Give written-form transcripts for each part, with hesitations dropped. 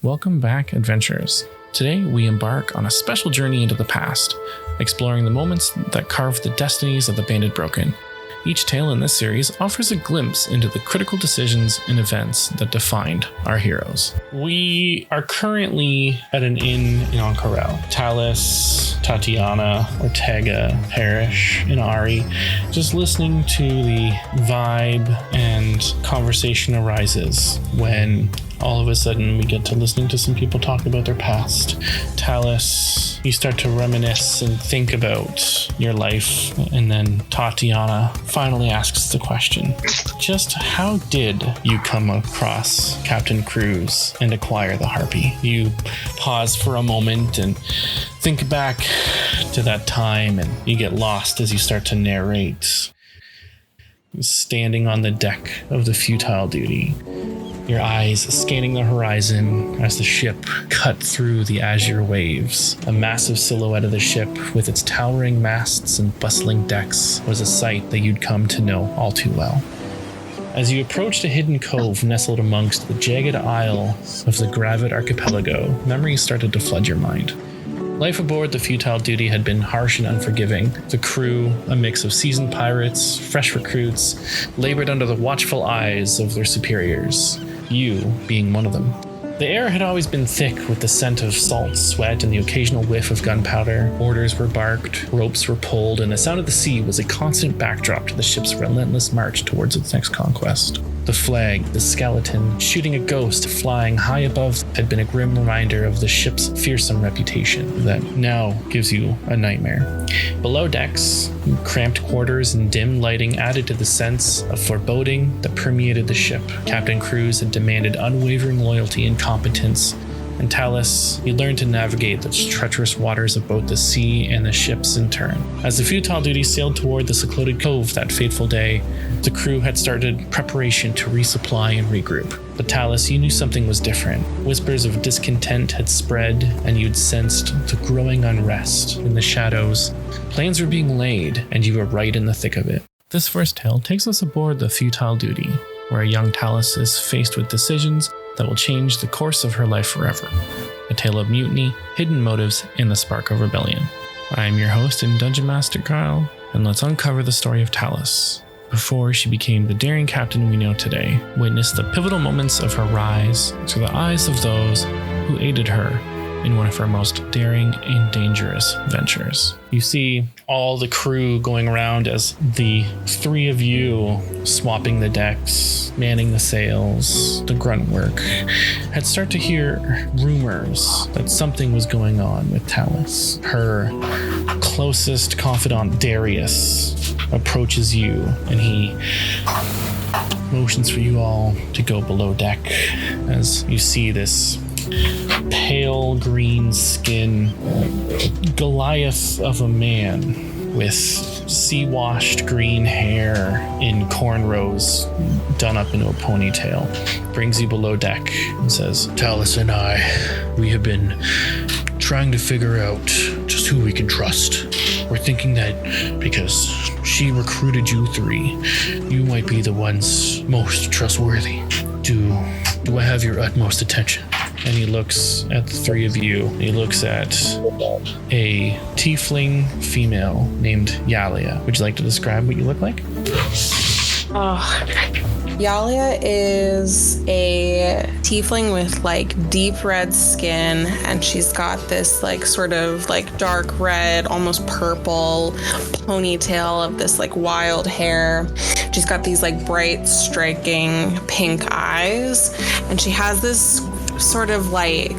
Welcome back, adventurers. Today we embark on a special journey into the past, exploring the moments that carved the destinies of the Banded Broken. Each tale in this series offers a glimpse into the critical decisions and events that defined our heroes. We are currently at an inn in Ank'Harel. Tallis, Tatiana, Ortega, Parrish, and Ari just listening to the vibe and conversation arises when all of a sudden we get to listening to some people talk about their past. Tallis, you start to reminisce and think about your life, and then Tatiana finally asks the question, just how did you come across Captain Cruz and acquire the Harpy? You pause for a moment and think back to that time, and you get lost as you start to narrate. Standing on the deck of the Futile Duty, your eyes scanning the horizon as the ship cut through the azure waves. A massive silhouette of the ship with its towering masts and bustling decks was a sight that you'd come to know all too well. As you approached a hidden cove nestled amongst the jagged isle of the Gravid Archipelago, memories started to flood your mind. Life aboard the Futile Duty had been harsh and unforgiving. The crew, a mix of seasoned pirates, fresh recruits, labored under the watchful eyes of their superiors, you being one of them. The air had always been thick with the scent of salt, sweat, and the occasional whiff of gunpowder. Orders were barked, ropes were pulled, and the sound of the sea was a constant backdrop to the ship's relentless march towards its next conquest. The flag, the skeleton, shooting a ghost flying high above had been a grim reminder of the ship's fearsome reputation that now gives you a nightmare. Below decks, cramped quarters and dim lighting added to the sense of foreboding that permeated the ship. Captain Cruz had demanded unwavering loyalty and competence, and Tallis, he learned to navigate the treacherous waters of both the sea and the ships in turn. As the Futile Duty sailed toward the secluded cove that fateful day, the crew had started preparation to resupply and regroup. But Tallis, you knew something was different. Whispers of discontent had spread, and you'd sensed the growing unrest in the shadows. Plans were being laid, and you were right in the thick of it. This first tale takes us aboard the Futile Duty, where a young Tallis is faced with decisions that will change the course of her life forever. A tale of mutiny, hidden motives, and the spark of rebellion. I am your host and Dungeon Master Kyle, and let's uncover the story of Tallis. Before she became the daring captain we know today, witness the pivotal moments of her rise through the eyes of those who aided her in one of her most daring and dangerous ventures. You see all the crew going around as the three of you swapping the decks, manning the sails, the grunt work, had started to hear rumors that something was going on with Tallis. Her closest confidant, Darius, approaches you, and he motions for you all to go below deck as you see this pale green skin Goliath of a man with sea-washed green hair in cornrows done up into a ponytail brings you below deck and says, Tallis and I, we have been trying to figure out just who we can trust. We're thinking that because she recruited you three, you might be the ones most trustworthy. Do I have your utmost attention? And he looks at the three of you. He looks at a tiefling female named Yalia. Would you like to describe what you look like? Yalia is a tiefling with like deep red skin, and she's got this like sort of like dark red, almost purple ponytail of this like wild hair. She's got these like bright, striking pink eyes, and she has this sort of like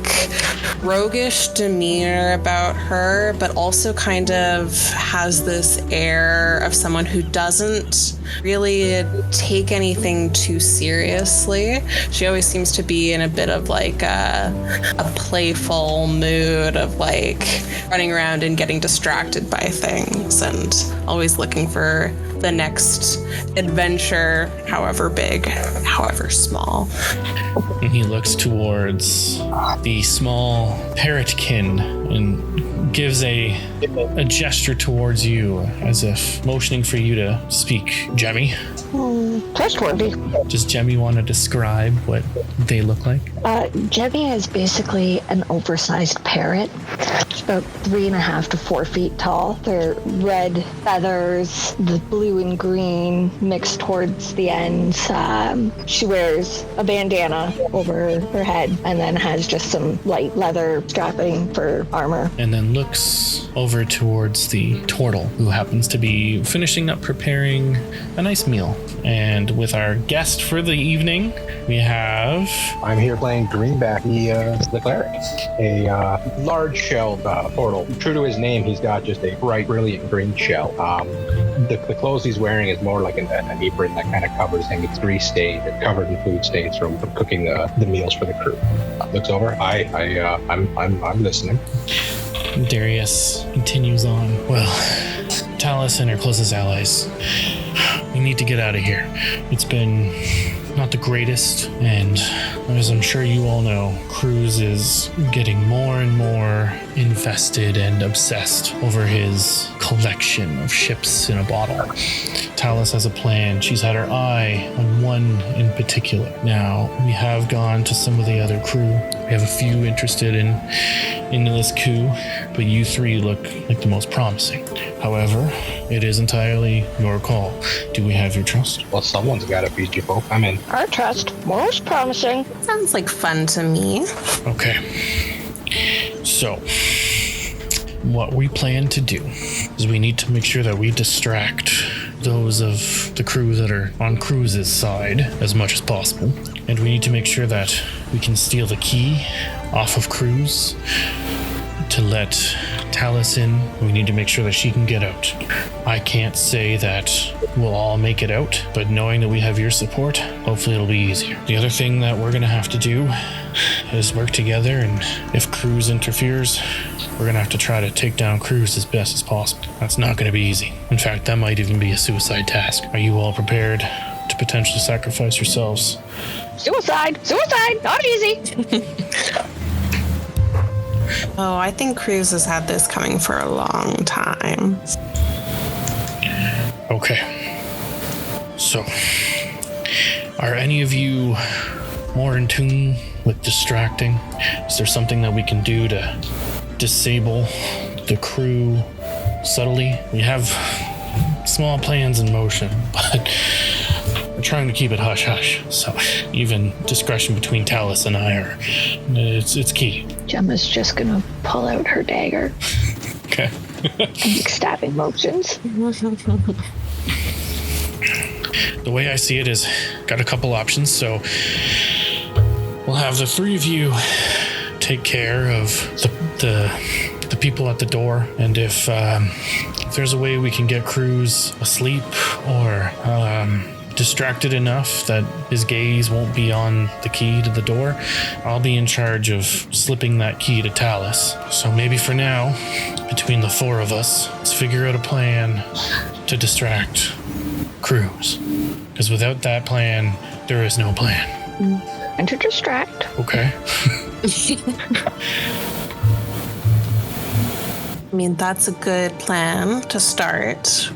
roguish demeanor about her, but also kind of has this air of someone who doesn't really take anything too seriously. She always seems to be in a bit of like a playful mood of like running around and getting distracted by things and always looking for the next adventure, however big, however small. And he looks towards the small parrotkin and gives a gesture towards you as if motioning for you to speak. Jemmy? Trustworthy. Does Jemmy want to describe what they look like? Jemmy is basically an oversized parrot. It's about 3.5 to 4 feet tall. They're red feathers, the blue and green mixed towards the ends. She wears a bandana over her head and then has just some light leather strapping for armor. And then looks over towards the turtle, who happens to be finishing up preparing a nice meal. And with our guest for the evening, we have... I'm here playing Greenback, the cleric. A large-shelled turtle. True to his name, he's got just a bright, brilliant green shell. The clothes he's wearing is more like an apron that kind of covers him. It's grease-stained and covered in food stains from cooking the meals for the crew. Looks over. I'm listening. Darius continues on. Well, Tallis and her closest allies, we need to get out of here. It's been not the greatest, and as I'm sure you all know, Cruz is getting more and more invested and obsessed over his collection of ships in a bottle. Tallis has a plan. She's had her eye on one in particular. Now, we have gone to some of the other crew. We have a few interested into this coup, but you three look like the most promising. However, it is entirely your call. Do we have your trust? Well, someone's got to feed you folk. I'm in. Our trust, most promising. Sounds like fun to me. Okay. So, what we plan to do is we need to make sure that we distract those of the crew that are on Cruz's side as much as possible. And we need to make sure that we can steal the key off of Cruz to let Tallis in. We need to make sure that she can get out. I can't say that we'll all make it out, but knowing that we have your support, hopefully it'll be easier. The other thing that we're gonna have to do is work together, and if Cruz interferes, we're gonna have to try to take down Cruz as best as possible. That's not gonna be easy. In fact, that might even be a suicide task. Are you all prepared to potentially sacrifice yourselves? Suicide, not easy. Oh, I think Cruz has had this coming for a long time. Okay. So, are any of you more in tune with distracting? Is there something that we can do to disable the crew subtly? We have small plans in motion, but we're trying to keep it hush-hush. So even discretion between Tallis and I it's key. Gemma's just gonna pull out her dagger. Okay. Make stabbing motions. The way I see it is, got a couple options. So we'll have the three of you take care of the people at the door, and if there's a way we can get Cruz asleep or distracted enough that his gaze won't be on the key to the door, I'll be in charge of slipping that key to Tallis. So maybe for now, between the four of us, let's figure out a plan to distract Cruz. Because without that plan, there is no plan. And to distract. Okay. I mean, that's a good plan to start.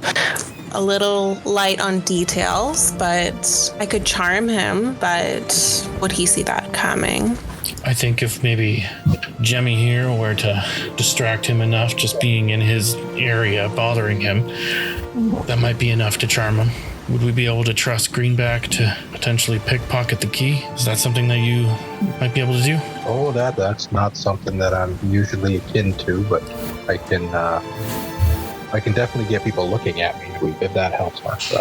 A little light on details, but I could charm him, but would he see that coming? I think if maybe Jemmy here were to distract him enough, just being in his area, bothering him, that might be enough to charm him. Would we be able to trust Greenback to potentially pickpocket the key? Is that something that you might be able to do? Oh, that's not something that I'm usually akin to, but I can definitely get people looking at me if that helps us.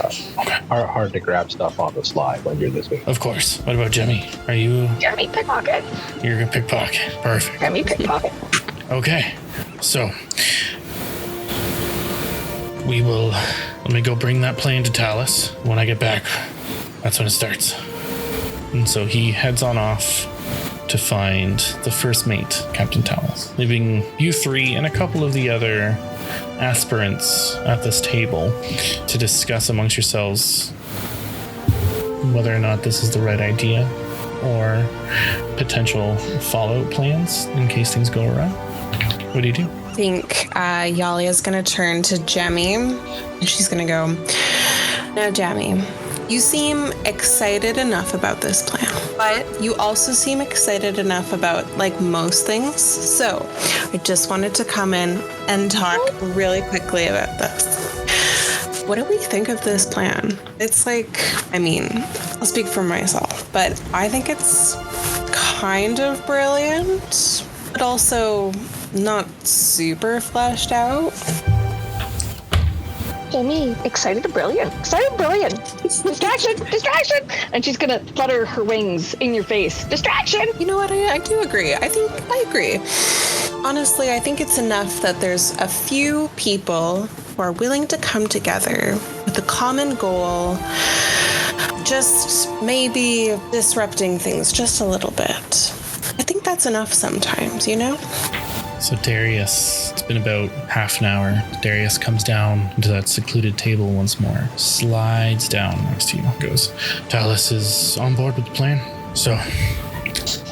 Hard to grab stuff on the slide when you're this big. Of course. What about Jemmy? Are you... Jemmy pickpocket. You're a pickpocket. Perfect. Jemmy pickpocket. Okay. So, we will... Let me go bring that plane to Tallis. When I get back, that's when it starts. And so he heads on off to find the first mate, Captain Tallis, leaving you three and a couple of the other aspirants at this table to discuss amongst yourselves whether or not this is the right idea or potential follow-up plans in case things go awry. What do you do? I think Yalia's going to turn to Jemmy, and she's going to go, "Now, Jemmy, you seem excited enough about this plan, but you also seem excited enough about, like, most things. So I just wanted to come in and talk really quickly about this. What do we think of this plan? It's like, I mean, I'll speak for myself, but I think it's kind of brilliant, but also not super fleshed out." Jamie, excited or brilliant? Excited or brilliant? Distraction! Distraction! And she's gonna flutter her wings in your face. Distraction! You know what? I do agree. I agree. Honestly, I think it's enough that there's a few people who are willing to come together with a common goal, just maybe disrupting things just a little bit. I think that's enough sometimes, you know? So Darius, it's been about half an hour. Darius comes down to that secluded table once more, slides down next to you, goes, "Tallis is on board with the plan. So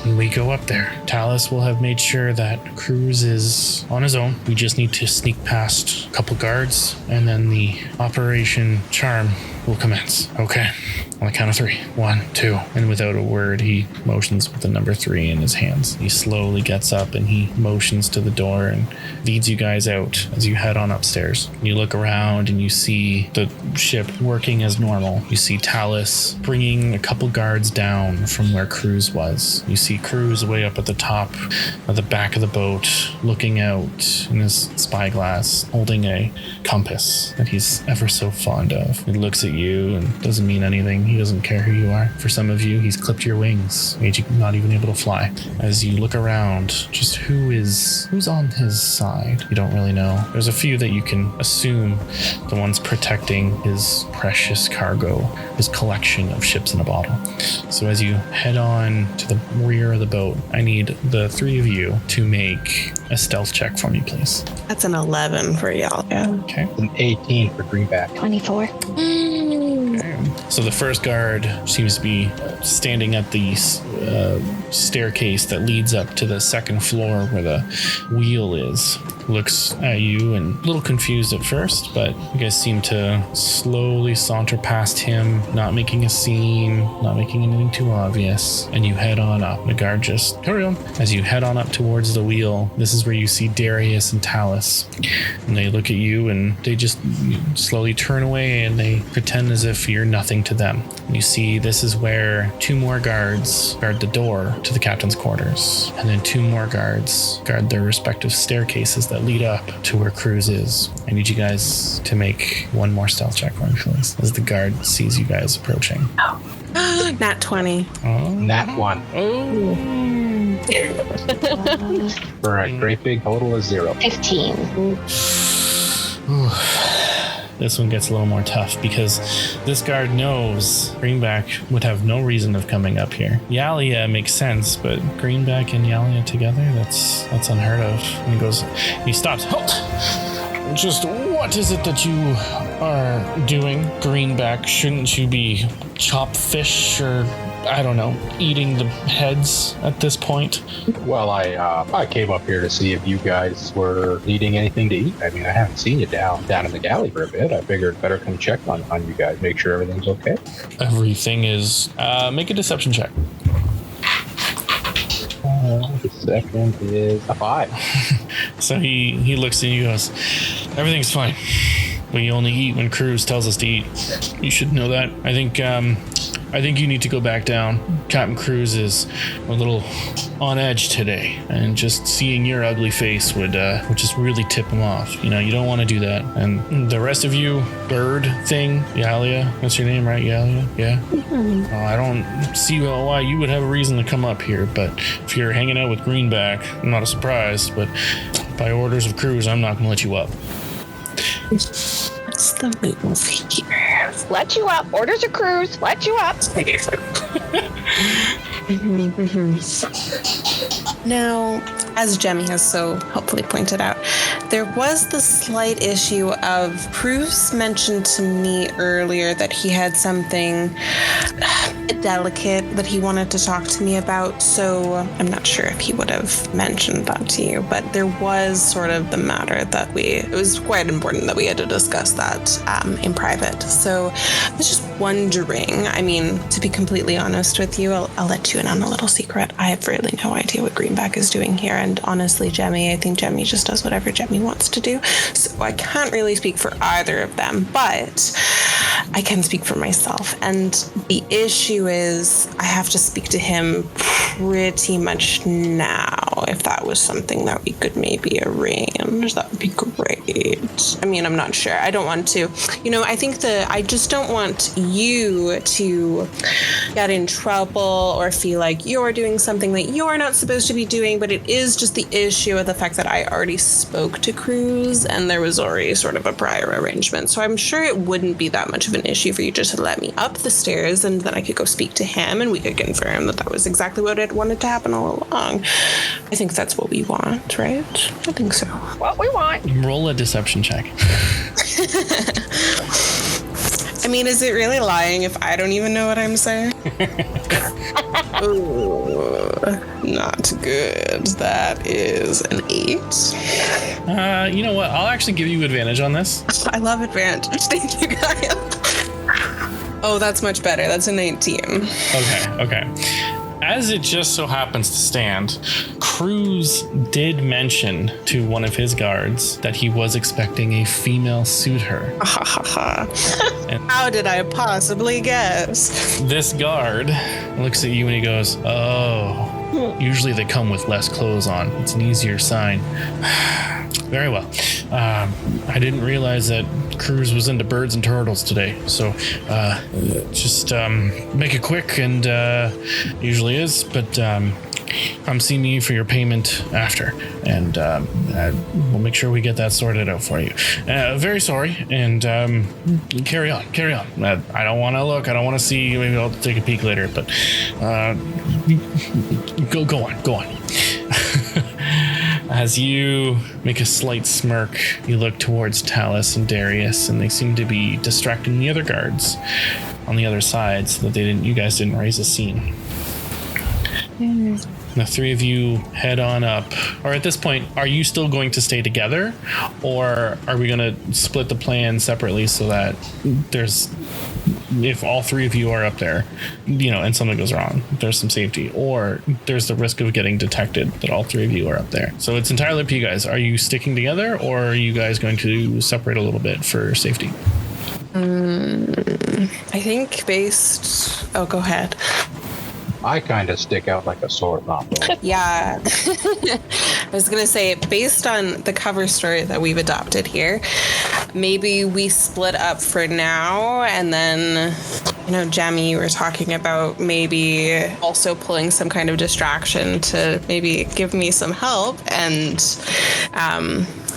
when we go up there, Tallis will have made sure that Cruz is on his own. We just need to sneak past a couple guards, and then the Operation Charm will commence. Okay? On the count of 3. 1, 2. And without a word, he motions with the number 3 in his hands. He slowly gets up and he motions to the door and leads you guys out as you head on upstairs. You look around and you see the ship working as normal. You see Tallis bringing a couple guards down from where Cruz was. You see Cruz way up at the top of the back of the boat, looking out in his spyglass, holding a compass that he's ever so fond of. He looks at you and doesn't mean anything. He doesn't care who you are. For some of you, he's clipped your wings, made you not even able to fly. As you look around, just who's on his side? You don't really know. There's a few that you can assume the ones protecting his precious cargo, his collection of ships in a bottle. So as you head on to the rear of the boat, I need the 3 of you to make a stealth check for me, please. That's an 11 for y'all. Yeah. Okay. An 18 for Greenback. 24. So the first guard seems to be standing at the staircase that leads up to the second floor where the wheel is. Looks at you and a little confused at first, but you guys seem to slowly saunter past him, not making a scene, not making anything too obvious, and you head on up. The guard just carry on. As you head on up towards the wheel, this is where you see Darius and Tallis, and they look at you and they just slowly turn away and they pretend as if you're nothing to them. And you see this is where 2 more guards guard the door to the captain's quarters, and then 2 more guards guard their respective staircases that lead up to where Cruz is. I need you guys to make 1 more stealth check for me, please, as the guard sees you guys approaching. Nat 20. Oh. Nat 1. Oh. For a great big total of 0. 15. This one gets a little more tough because this guard knows Greenback would have no reason of coming up here. Yalia makes sense, but Greenback and Yalia together, that's unheard of. And he stops. Halt! Just what is it that you are doing, Greenback? Shouldn't you be chop fish or, I don't know, eating the heads at this point? Well, I came up here to see if you guys were needing anything to eat. I mean, I haven't seen you down in the galley for a bit. I figured better come check on you guys, make sure everything's okay. Everything is... make a deception check. The second is a 5. So he looks at you and goes, everything's fine. We only eat when Cruz tells us to eat. You should know that. I think you need to go back down. Captain Cruz is a little on edge today, and just seeing your ugly face would just really tip him off. You know, you don't want to do that. And the rest of you, bird thing, Yalia, that's your name, right, Yalia? Yeah? Mm-hmm. I don't see why you would have a reason to come up here, but if you're hanging out with Greenback, I'm not surprised, but by orders of Cruz, I'm not going to let you up. What's the move here? Let you up. Orders of Cruz. Let you up. Now, as Jemmy has so helpfully pointed out, there was the slight issue of Bruce mentioned to me earlier that he had something delicate that he wanted to talk to me about. So I'm not sure if he would have mentioned that to you, but there was sort of the matter that it was quite important that we had to discuss that in private. So I was just wondering, I mean, to be completely honest with you, I'll let you in on a little secret. I have really no idea what Greenback is doing here. And honestly, Jemmy, I think Jemmy just does whatever Jemmy wants to do. So I can't really speak for either of them, but I can speak for myself. And the issue is I have to speak to him pretty much now. If that was something that we could maybe arrange, that would be great. I mean, I'm not sure. I don't want to, I think I just don't want you to get in trouble or feel like you're doing something that you're not supposed to be doing, but it is just the issue of the fact that I already spoke to Cruz and there was already sort of a prior arrangement. So I'm sure it wouldn't be that much of an issue for you just to let me up the stairs and then I could go speak to him and we could confirm that was exactly what it wanted to happen all along. I think that's what we want, right? I think so. What we want. Roll a deception check. I mean, is it really lying if I don't even know what I'm saying? Ooh, not good. That is an 8. You know what? I'll actually give you advantage on this. I love advantage. Thank you, guys. Oh, that's much better. That's a 19. Okay. As it just so happens to stand, Cruz did mention to one of his guards that he was expecting a female suitor. And how did I possibly guess? This guard looks at you and he goes, "Oh, usually they come with less clothes on. It's an easier sign." Very well. I didn't realize that Cruz was into birds and turtles today, so just make it quick, and usually is, but I'm seeing you for your payment after, and we'll make sure we get that sorted out for you. Very sorry, and carry on. I don't want to look. I don't want to see. Maybe I'll take a peek later, but go on. As you make a slight smirk, you look towards Tallis and Darius, and they seem to be distracting the other guards on the other side so that you guys didn't raise a scene. The three of you head on up. Or at this point, are you still going to stay together? Or are we going to split the plan separately so that if all three of you are up there, and something goes wrong, there's some safety, or there's the risk of getting detected that all three of you are up there. So it's entirely up to you guys. Are you sticking together, or are you guys going to separate a little bit for safety? I think go ahead. I kind of stick out like a sore thumb. Yeah. I was going to say, based on the cover story that we've adopted here, maybe we split up for now, and then, Jamie, you were talking about maybe also pulling some kind of distraction to maybe give me some help, and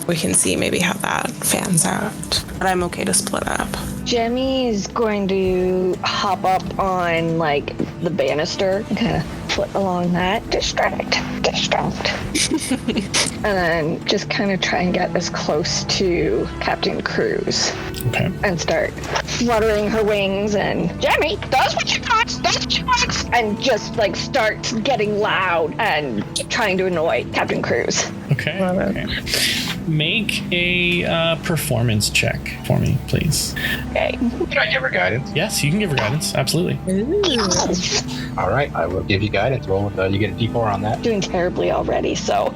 we can see maybe how that fans out. But I'm okay to split up. Jemmy is going to hop up on the banister and kind of foot along that. Distract. And then just kind of try and get as close to Captain Cruz. Okay. And start fluttering her wings and, "Jemmy, that's what you got! And just start getting loud and trying to annoy Captain Cruz. Okay. Make a performance check for me, please. Okay. Can I give her guidance? Yes, you can give her guidance. Absolutely. All right, I will give you guidance. Roll with you get a D4 on that. Doing terribly already, so.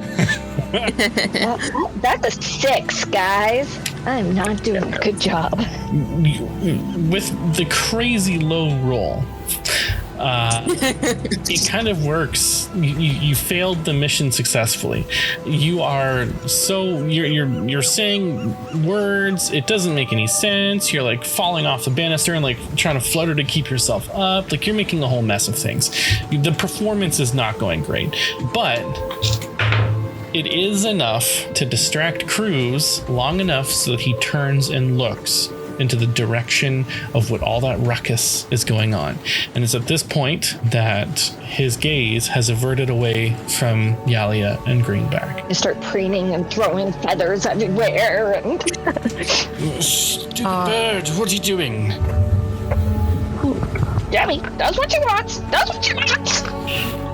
That's a 6, guys. I'm not doing a good job. With the crazy low roll, it kind of works. You failed the mission successfully. You're saying words. It doesn't make any sense. You're falling off the banister and trying to flutter to keep yourself up. You're making a whole mess of things. The performance is not going great, but it is enough to distract Cruz long enough so that he turns and looks into the direction of what all that ruckus is going on. And it's at this point that his gaze has averted away from Yalia and Greenback. I start preening and throwing feathers everywhere. And Stupid bird, what are you doing? Debbie does what she wants. Does what she wants.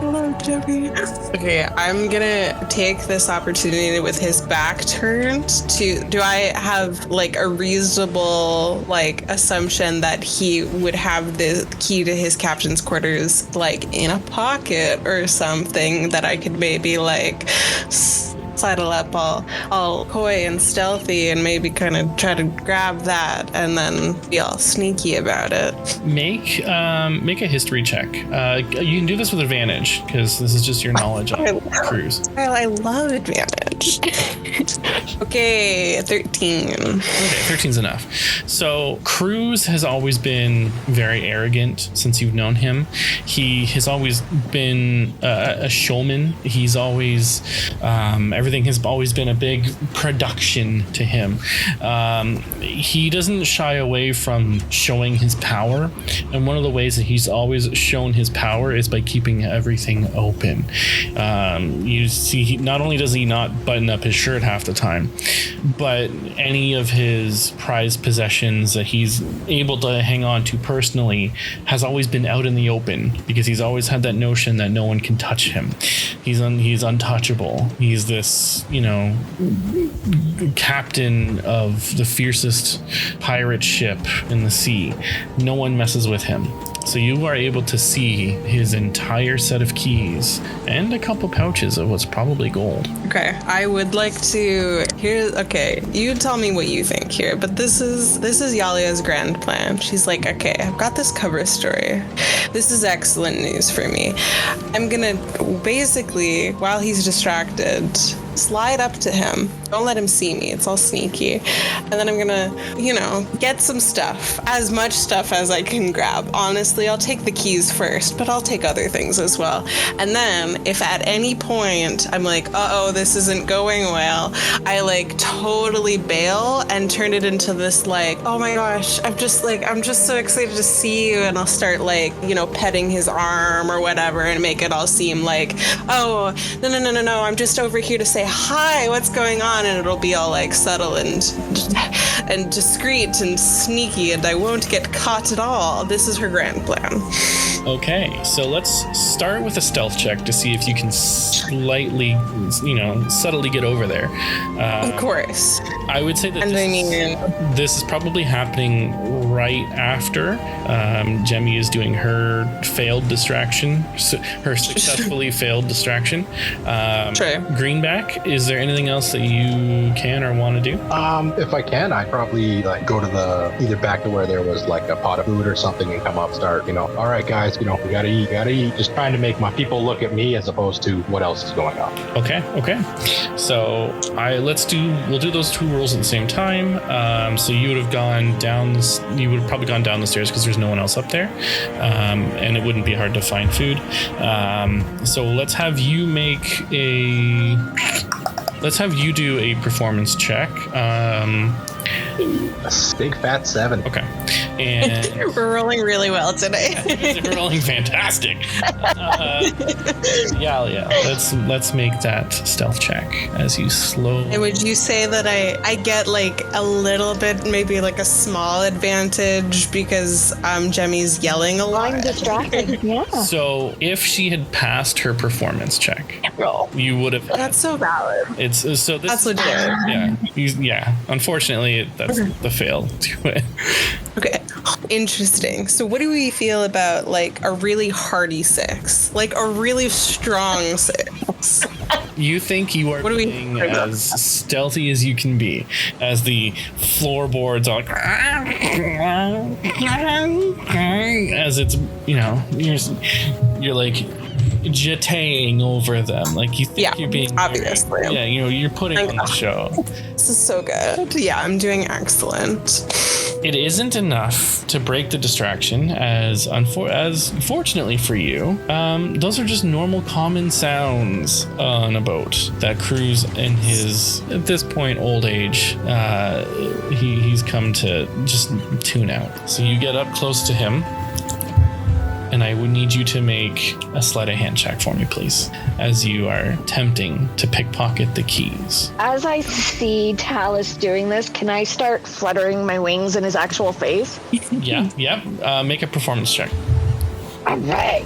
Hello, Debbie. Okay, I'm gonna take this opportunity with his back turned to. Do I have like a reasonable like assumption that he would have the key to his captain's quarters like in a pocket or something that I could maybe like sidle up all coy and stealthy and maybe kind of try to grab that and then be all sneaky about it. Make a history check. You can do this with advantage because this is just your knowledge of Cruz. I love advantage. Okay, 13. Okay, 13's enough. So Cruz has always been very arrogant since you've known him. He has always been a showman. He's always everything has always been a big production to him. He doesn't shy away from showing his power, and one of the ways that he's always shown his power is by keeping everything open. You see, not only does he not button up his shirt half the time, but any of his prized possessions that he's able to hang on to personally has always been out in the open, because he's always had that notion that no one can touch him. He's untouchable. He's this, captain of the fiercest pirate ship in the sea. No one messes with him. So you are able to see his entire set of keys and a couple pouches of what's probably gold. Okay, I would like to you tell me what you think here, but this is Yalia's grand plan. She's like, okay, I've got this cover story. This is excellent news for me. I'm gonna basically, while he's distracted, slide up to him. Don't let him see me. It's all sneaky. And then I'm gonna, get some stuff. As much stuff as I can grab. Honestly, I'll take the keys first, but I'll take other things as well. And then if at any point I'm like, uh-oh, this isn't going well, I like totally bail and turn it into this like, oh my gosh, I'm just so excited to see you. And I'll start like, petting his arm or whatever and make it all seem like, oh, no, I'm just over here to say hi, what's going on? And it'll be all like subtle and discreet and sneaky, and I won't get caught at all. This is her grand plan. Okay, so let's start with a stealth check to see if you can slightly, subtly get over there. Of course. I would say that this is probably happening right after Jemmy is doing her failed distraction, her successfully failed distraction. True. Greenback, is there anything else that you can or want to do? If I can, I'd probably like go to either back to where there was like a pot of food or something and come up, start, all right, guys, we gotta eat. Just trying to make my people look at me as opposed to what else is going on. Okay. So we'll do those two rules at the same time. So you would have gone down probably gone down the stairs because there's no one else up there. And it wouldn't be hard to find food. So let's have you do a performance check. A big fat 7. Okay. And we're rolling really well today. We're rolling fantastic. Yeah. Let's make that stealth check as you slowly. And would you say that I get like a little bit, maybe like a small advantage because Jemmy's yelling a lot? I'm distracted. Yeah. So if she had passed her performance check, you would have. That's so valid. That's legit. Yeah. Unfortunately, that's the fail to it. Okay. Interesting. So what do we feel about like a really hearty 6? Like a really strong 6? You think you are being as stealthy as you can be, as the floorboards are as it's, you're like jetting over them, like you think you're being obviously you're putting on the show. This is so good. Yeah, I'm doing excellent. It isn't enough to break the distraction, as fortunately for you, those are just normal common sounds on a boat that Cruz in his, at this point, old age, he's come to just tune out. So you get up close to him, and I would need you to make a sleight of hand check for me, please, as you are attempting to pickpocket the keys. As I see Tallis doing this, can I start fluttering my wings in his actual face? Yeah. Make a performance check. All right.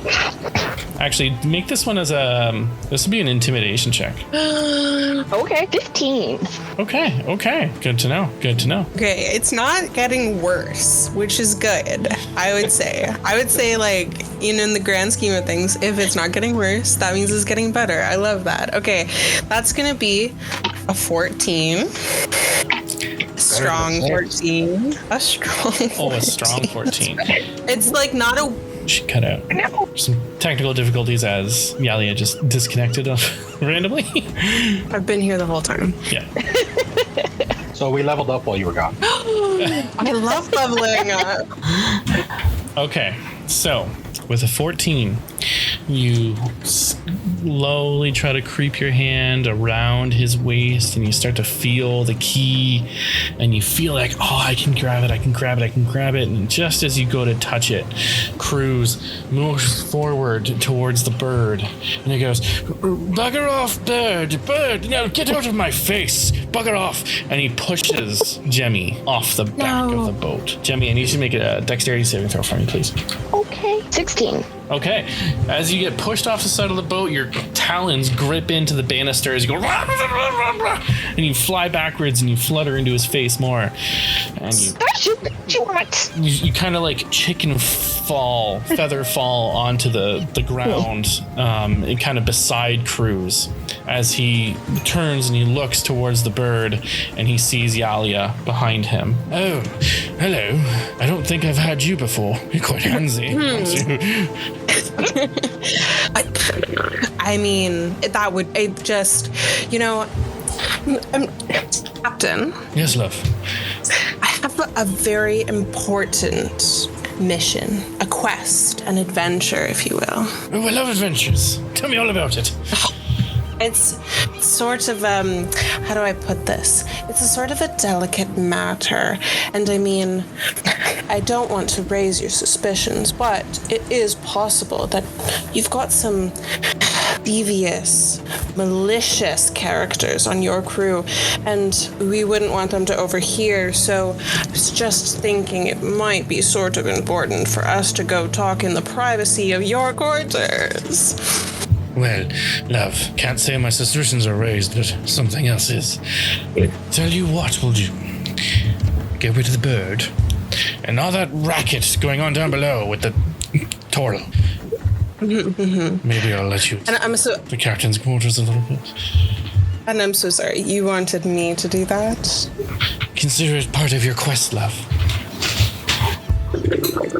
Actually, make this one as this would be an intimidation check. Okay, 15. Okay. Good to know. Okay, it's not getting worse, which is good, I would say. Like, in the grand scheme of things, if it's not getting worse, that means it's getting better. I love that. Okay, that's going to be a 14. Strong 14. A strong 14. Oh, a strong 14. It's like not a... She cut out. Some technical difficulties as Yalia just disconnected randomly. I've been here the whole time. Yeah. So we leveled up while you were gone. I love leveling up. Okay, so with a 14, you slowly try to creep your hand around his waist, and you start to feel the key, and you feel like, oh, I can grab it. And just as you go to touch it, Cruz moves forward towards the bird, and he goes, "Bugger off, bird, now get out of my face, bugger off." And he pushes Jemmy off the back of the boat. Jemmy, I need you to make a dexterity saving throw for me, please. Okay, 16. Okay, as you get pushed off the side of the boat, your talons grip into the banister as you go, rah, rah, rah, rah, and you fly backwards and you flutter into his face more, and you kind of like feather fall onto the ground, and kind of beside Cruz, as he turns and he looks towards the bird, and he sees Yalia behind him. Oh, hello. I don't think I've had you before. You're quite handsy, aren't you? I mean, that would just, Captain. Yes, love. I have a very important mission, a quest, an adventure, if you will. Oh, I love adventures. Tell me all about it. It's sort of, how do I put this? It's a sort of a delicate matter. And I mean, I don't want to raise your suspicions, but it is possible that you've got some devious, malicious characters on your crew, and we wouldn't want them to overhear. So I was just thinking it might be sort of important for us to go talk in the privacy of your quarters. Well, love, can't say my suspicions are raised, but something else is. Tell you what we'll do. Get rid of the bird, and all that racket going on down below with the Torl. Maybe I'll let you the captain's quarters a little bit. And I'm so sorry, you wanted me to do that? Consider it part of your quest, love.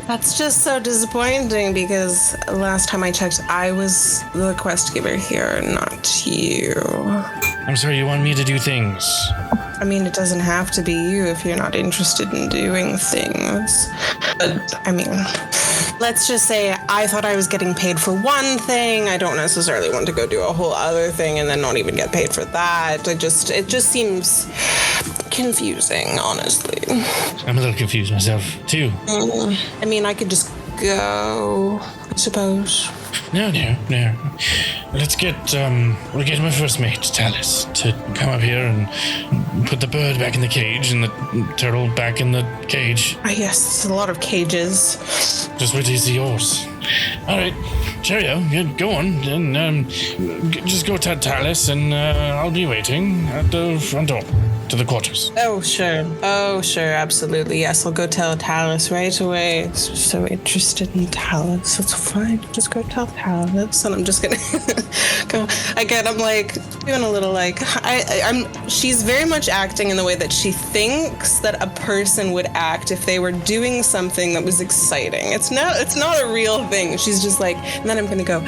That's just so disappointing, because last time I checked, I was the quest giver here, not you. I'm sorry, you want me to do things? I mean, it doesn't have to be you if you're not interested in doing things. But, I mean, let's just say I thought I was getting paid for one thing. I don't necessarily want to go do a whole other thing and then not even get paid for that. It just seems confusing, honestly. I'm a little confused myself, too. I mean, I could just go, I suppose. No. Let's get we'll get my first mate, Tallis, to come up here and put the bird back in the cage and the turtle back in the cage. Yes, it's a lot of cages. Just wait till you see yours. All right, cheerio. Go on, and just go tell Tallis, and I'll be waiting at the front door to the quarters. Oh, sure, absolutely. Yes, I'll go tell Tallis right away. So interested in Tallis. That's fine. Just go tell Tallis, and I'm just gonna go. Again, I'm like doing a little like she's very much acting in the way that she thinks that a person would act if they were doing something that was exciting. It's not a real thing. thing. She's just like, and then I'm going to go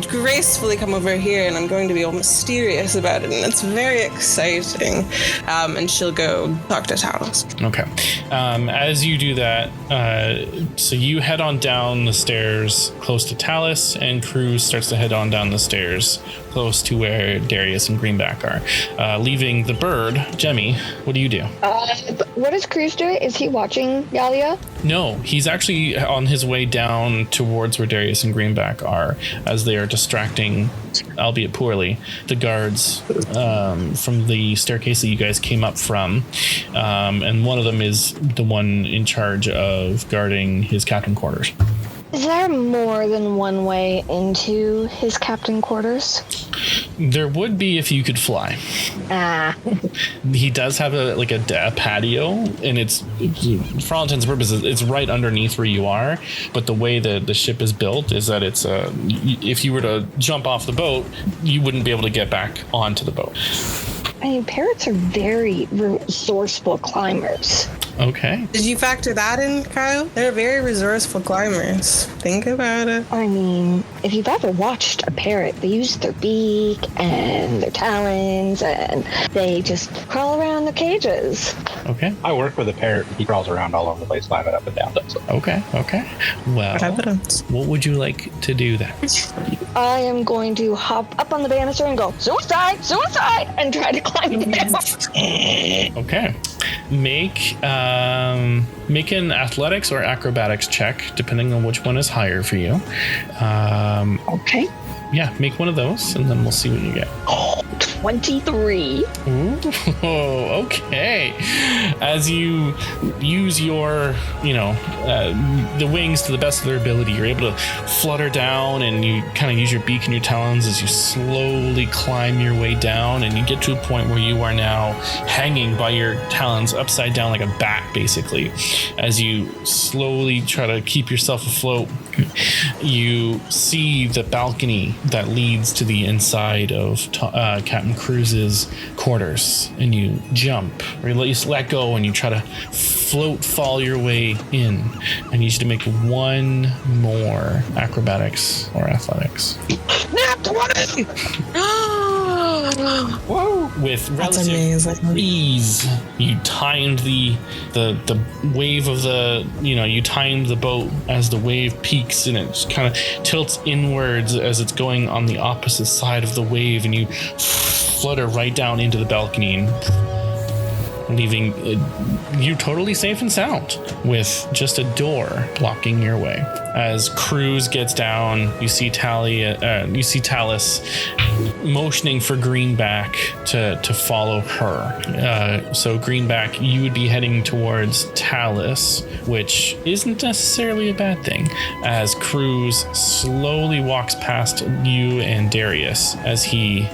gracefully come over here and I'm going to be all mysterious about it. And it's very exciting. And she'll go talk to Tallis. Okay. As you do that, so you head on down the stairs close to Tallis, and Cruz starts to head on down the stairs close to where Darius and Greenback are. Leaving the bird, Jemmy, what do you do? What is Cruz doing? Is he watching Yalia? No, he's actually on his way down towards where Darius and Greenback are, as they are distracting, albeit poorly, the guards from the staircase that you guys came up from. And one of them is the one in charge of guarding his captain quarters. Is there more than one way into his captain quarters? There would be if you could fly. He does have a patio, and it's, for all intents and purposes, it's right underneath where you are. But the way that the ship is built is that it's if you were to jump off the boat, you wouldn't be able to get back onto the boat. I mean, parrots are very resourceful climbers. Okay. Did you factor that in, Kyle? They're very resourceful climbers. Think about it. I mean, if you've ever watched a parrot, they use their beak and their talons, and they just crawl around the cages. Okay. I work with a parrot. He crawls around all over the place, climbing up and down. So. Okay. Well, what would you like to do then? I am going to hop up on the banister and go, suicide, and try to climb down. Okay. Make an athletics or acrobatics check, depending on which one is higher for you. Okay. Yeah, make one of those, and then we'll see what you get. 23. Ooh, okay. As you use your, the wings to the best of their ability, you're able to flutter down, and you kind of use your beak and your talons as you slowly climb your way down, and you get to a point where you are now hanging by your talons upside down like a bat, basically. As you slowly try to keep yourself afloat, you see the balcony that leads to the inside of Captain Cruz's quarters, and you jump, or at least let go, and you try to fall your way in. I need you to make one more acrobatics or athletics. Nat 20! Whoa! With relative ease, you timed the wave of the, you timed the boat as the wave peaks, and it kind of tilts inwards as it's going on the opposite side of the wave, and you flutter right down into the balcony, and leaving you totally safe and sound with just a door blocking your way. As Cruz gets down, you see Tallis motioning for Greenback to follow her. So Greenback, you would be heading towards Tallis, which isn't necessarily a bad thing, as Cruz slowly walks past you and Darius as he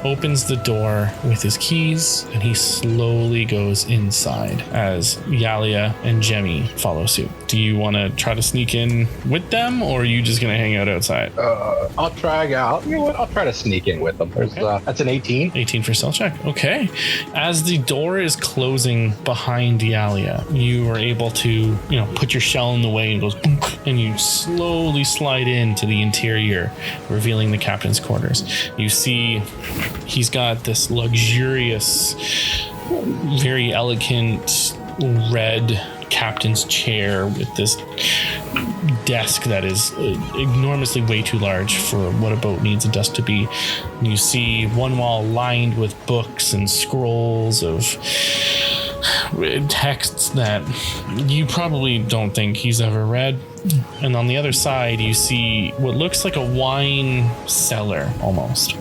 opens the door with his keys, and he slowly goes inside as Yalia and Jemmy follow suit. Do you want to try to sneak in with them, or are you just going to hang out outside? I'll try to sneak in with them. That's an 18. 18 for stealth check. Okay. As the door is closing behind Yalia, you are able to, put your shell in the way, and goes boom, and you slowly slide into the interior, revealing the captain's quarters. You see he's got this luxurious, very elegant red captain's chair with this desk that is enormously way too large for what a boat needs a desk to be. And you see one wall lined with books and scrolls of texts that you probably don't think he's ever read. And on the other side, you see what looks like a wine cellar almost.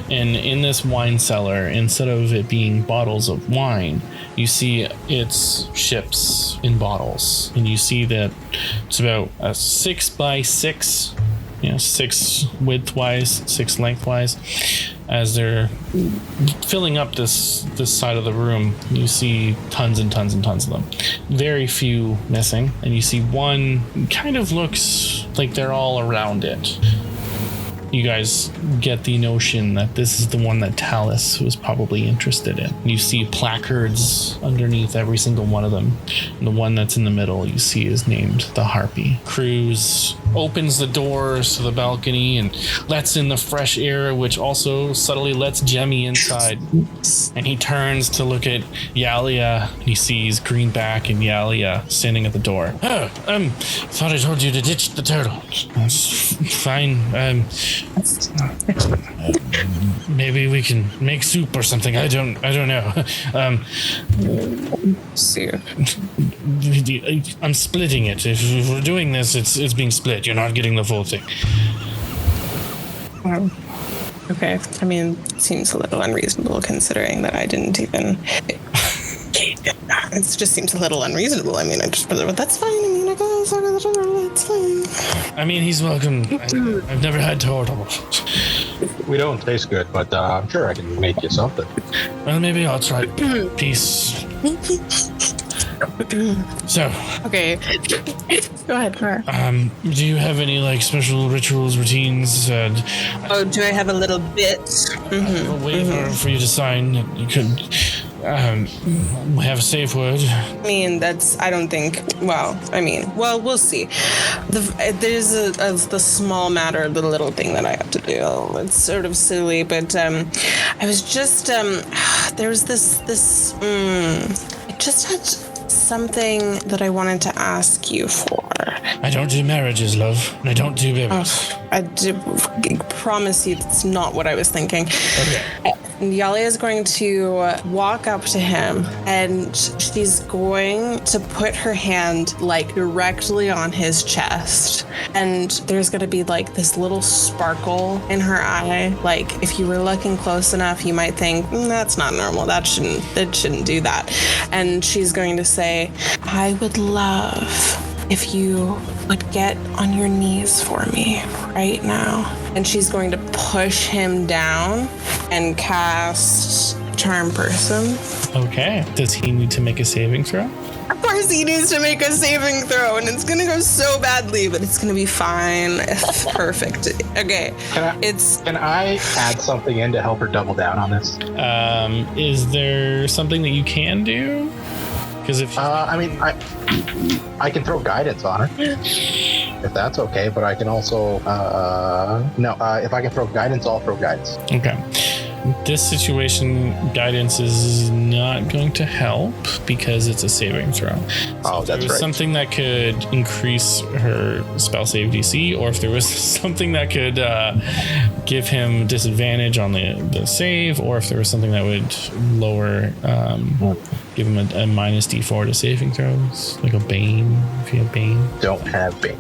And in this wine cellar, instead of it being bottles of wine, you see it's ships in bottles. And you see that it's about a 6x6, 6 widthwise, 6 lengthwise. As they're filling up this side of the room, you see tons and tons and tons of them. Very few missing, and you see one kind of looks like they're all around it. you guys get the notion that this is the one that Tallis was probably interested in. You see placards underneath every single one of them. And the one that's in the middle you see is named the Harpy. Cruz opens the doors to the balcony and lets in the fresh air, which also subtly lets Jemmy inside. And he turns to look at Yalia. He sees Greenback and Yalia standing at the door. Oh, thought I told you to ditch the turtle. That's fine. Maybe we can make soup or something. I don't know. Soup. I'm splitting it. If we're doing this, it's being split. You're not getting the full thing. Okay. I mean, it seems a little unreasonable considering that I didn't even. It just seems a little unreasonable. I mean, but that's fine. I mean, I guess it's fine. I mean, he's welcome. I've never had turtle. We don't taste good, but I'm sure I can make you something. Well, maybe I'll try peace. So. Okay. Go ahead. Do you have any like special rituals, routines? Do I have a little bit? A waiver for you to sign. You could have a safe word. I mean, I don't think. Well, we'll see. There's the small matter, the little thing that I have to do. It's sort of silly, but I was just there was this. I just had something that I wanted to ask you for. I don't do marriages, love, and I don't do babies. I promise you that's not what I was thinking. Okay. Yalia is going to walk up to him and she's going to put her hand like directly on his chest. And there's going to be like this little sparkle in her eye. Like if you were looking close enough, you might think, that's not normal. That shouldn't do that. And she's going to say, I would love if you would get on your knees for me right now. And she's going to push him down and cast Charm Person. Okay. Does he need to make a saving throw? Of course he needs to make a saving throw, and it's going to go so badly, but it's going to be fine. It's perfect. Okay. Can I add something in to help her double down on this? Is there something that you can do? Because if I can throw guidance on her, if that's okay. But I can also if I can throw guidance, I'll throw guidance. Okay. This situation, guidance is not going to help because it's a saving throw. Oh, that's right. Something that could increase her spell save DC, or if there was something that could give him disadvantage on the save, or if there was something that would lower, give him a minus D4 to saving throws, like a Bane, if you have Bane. Don't have Bane.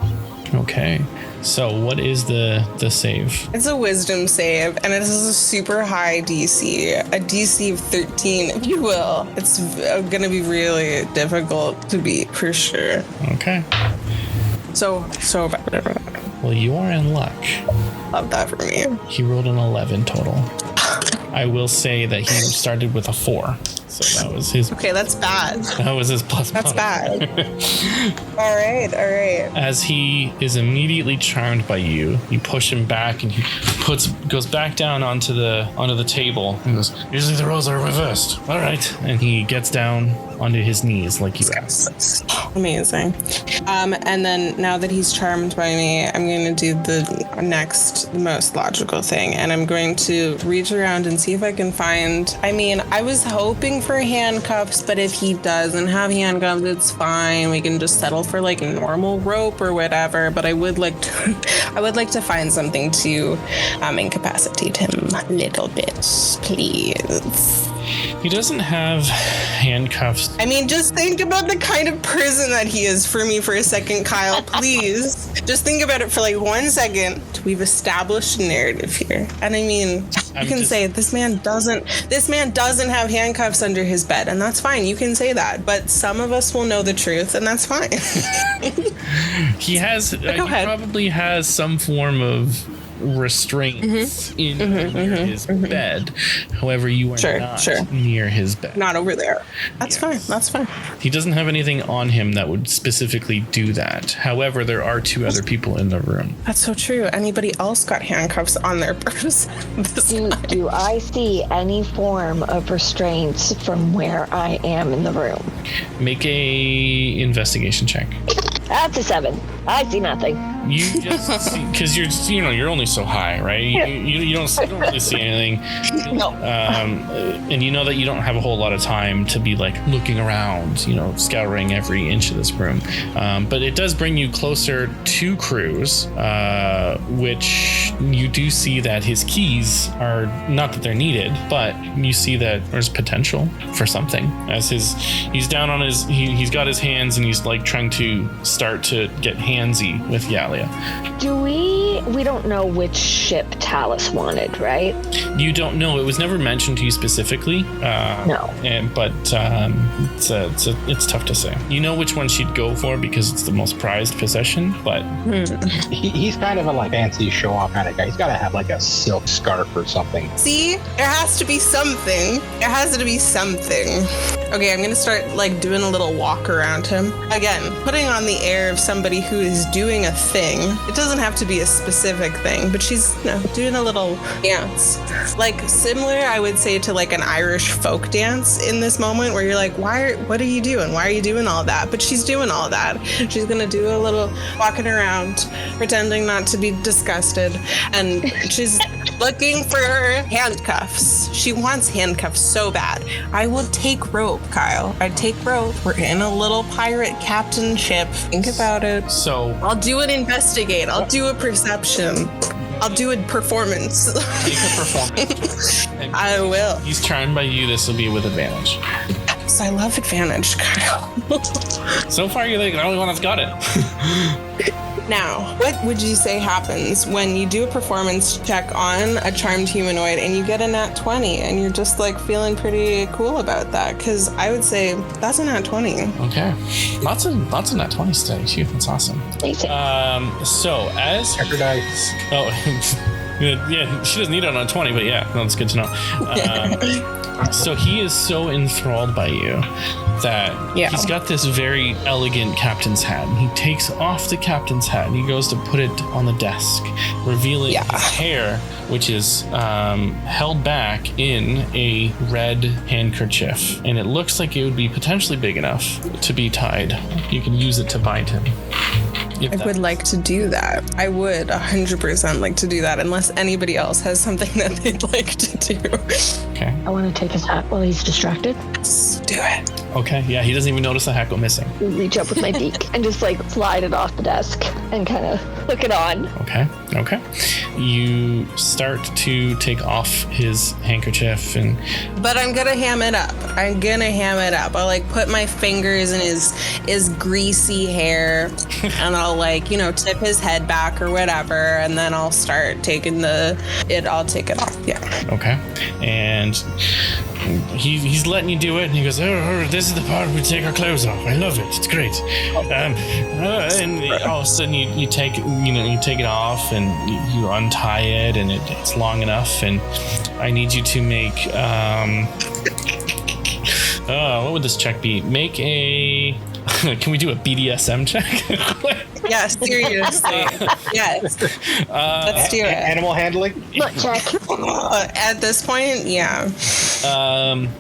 Okay. So what is the save? It's a wisdom save, and it is a super high DC, a DC of 13, if you will. It's going to be really difficult to beat, for sure. Okay. So bad. Well, you are in luck. Love that for me. He rolled an 11 total. I will say that he started with a 4. So that was his. Okay, that's bad. That was his plus. That's bad. All right. As he is immediately charmed by you, you push him back, and he goes back down onto the table. And goes, usually the roles are reversed. All right, and he gets down onto his knees like you asked. Amazing. And then now that he's charmed by me, I'm going to do the most logical thing, and I'm going to reach around and see if I can find. I mean, I was hoping for handcuffs, but if he doesn't have handcuffs, it's fine. We can just settle for like a normal rope or whatever. But I would like to find something to incapacitate him a little bit, please. He doesn't have handcuffs. I mean, just think about the kind of prison that he is for me for a second, Kyle, please. Just think about it for like 1 second. We've established a narrative here. And I mean, you can say this man doesn't have handcuffs under his bed, and that's fine. You can say that. But some of us will know the truth, and that's fine. He has, he probably has some form of restraints near his bed. However, you are not near his bed. Not over there. That's fine. That's fine. He doesn't have anything on him that would specifically do that. However, there are 2 other people in the room. That's so true. Anybody else got handcuffs on their person? Do I see any form of restraints from where I am in the room? Make a investigation check. That's a 7. I see nothing. You just see, because you're only so high, right? You don't really see anything. No. And you know that you don't have a whole lot of time to be like looking around, scouring every inch of this room. But it does bring you closer to Cruz, which you do see that his keys are not that they're needed, but you see that there's potential for something as he's down on he's got his hands and he's like trying to start to get handsy with Yalia. We don't know which ship Tallis wanted, right? You don't know. It was never mentioned to you specifically. No. But it's tough to say. You know which one she'd go for because it's the most prized possession, but he's kind of a like fancy show-off kind of guy. He's got to have like a silk scarf or something. See, there has to be something. There has to be something. Okay, I'm gonna start like doing a little walk around him. Again, putting on the air of somebody who is doing a thing. It doesn't have to be a specific thing, but she's doing a little dance. Like similar, I would say, to like an Irish folk dance in this moment where you're like, what are you doing? Why are you doing all that? But she's doing all that. She's gonna do a little walking around, pretending not to be disgusted. And she's looking for her handcuffs. She wants handcuffs so bad. I would take rope, Kyle. I'd take rope. We're in a little pirate captain ship. Think about it. So I'll do an investigate. I'll do a perception. I'll do a performance. Make a performance. I will. He's trying by you. This will be with advantage. Yes, I love advantage, Kyle. So far, you're the only one that's got it. Now, what would you say happens when you do a performance check on a charmed humanoid and you get a nat 20 and you're just like feeling pretty cool about that? Because I would say that's a nat 20. Okay. Lots of nat 20 studies. Phew, that's awesome. So as Check her dice. Oh, yeah, she doesn't need it on 20, but yeah, that's good to know. So he is so enthralled by you that he's got this very elegant captain's hat. And he takes off the captain's hat and he goes to put it on the desk, revealing his hair, which is held back in a red handkerchief. And it looks like it would be potentially big enough to be tied. You can use it to bind him. I would like to do that. I would 100% like to do that, unless anybody else has something that they'd like to do. Okay. I want to take his hat while he's distracted. Let's do it. Okay, yeah, he doesn't even notice the hat go missing. Reach up with my beak and just like slide it off the desk and kind of hook it on. Okay. You start to take off his handkerchief But I'm gonna ham it up. I'll like put my fingers in his greasy hair and I'll like, tip his head back or whatever, and then I'll start taking I'll take it off. Yeah. Okay. And he's letting you do it, and he goes, oh, this is the part we take our clothes off. I love it. It's great. And all of a sudden you take it off and you untie it, and it's long enough, and I need you to make what would this check be? Make a can we do a BDSM check? Yeah, seriously. Yes. Let's do it. Animal handling? Look, check. At this point, yeah.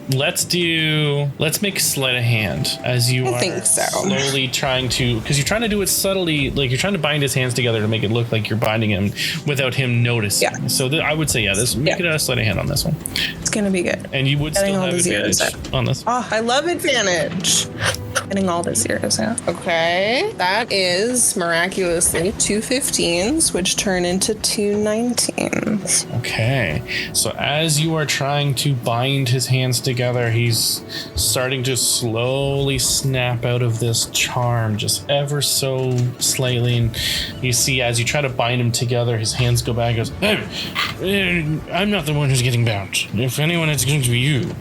Let's make sleight of hand as you are slowly trying to, because you're trying to do it subtly, like you're trying to bind his hands together to make it look like you're binding him without him noticing. Yeah. So I would say, make it a sleight of hand on this one. It's gonna be good. And you would still have advantage on this. Oh, I love advantage. Getting all the zeros out. Okay, that is miraculously 2 15s, which turn into 2 19s. Okay, so as you are trying to bind his hands together, he's starting to slowly snap out of this charm, just ever so slightly. And you see, as you try to bind him together, his hands go back and goes, hey, I'm not the one who's getting bound. If anyone, it's going to be you.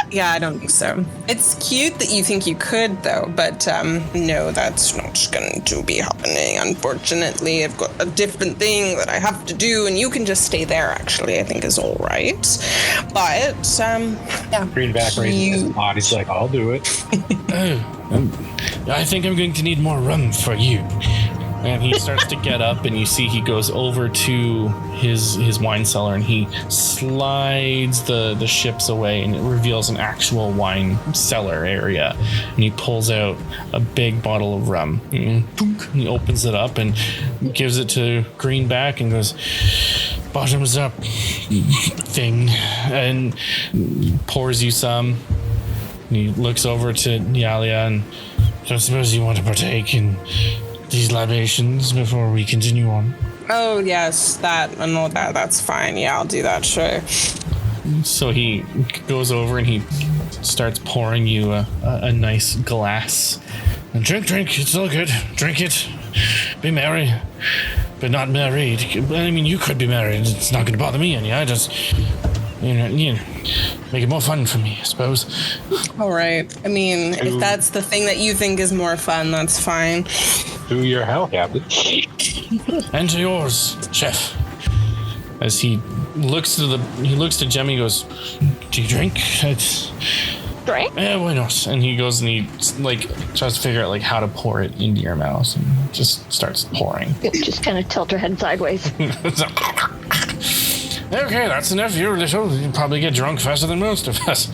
Yeah, I don't think so. It's cute that you think you could, though, but no, that's not going to be happening. Unfortunately, I've got a different thing that I have to do, and you can just stay there, actually, I think is all right. But, yeah. Greenback raises his body's like, I'll do it. I think I'm going to need more rum for you. And he starts to get up, and you see he goes over to his wine cellar, and he slides the ships away, and it reveals an actual wine cellar area. And he pulls out a big bottle of rum. And he opens it up and gives it to Greenback and goes, "Bottoms up, thing," and pours you some. And he looks over to Yalia and, "I suppose you want to partake in these libations before we continue on." Oh, yes, that's fine. Yeah, I'll do that, sure. So he goes over and he starts pouring you a nice glass. And drink, it's all good. Drink it. Be merry, but not married. I mean, you could be married. It's not going to bother me any. I just, you know, make it more fun for me, I suppose. All right. I mean, if that's the thing that you think is more fun, that's fine. To your hell, Captain. And to yours, Chef. As he looks to Jemmy, he goes, "Do you drink?" Drink? Yeah, why not? And he goes and he tries to figure out how to pour it into your mouth, and just starts pouring. Just kind of tilt her head sideways. Okay, that's enough. You're little. You probably get drunk faster than most of us.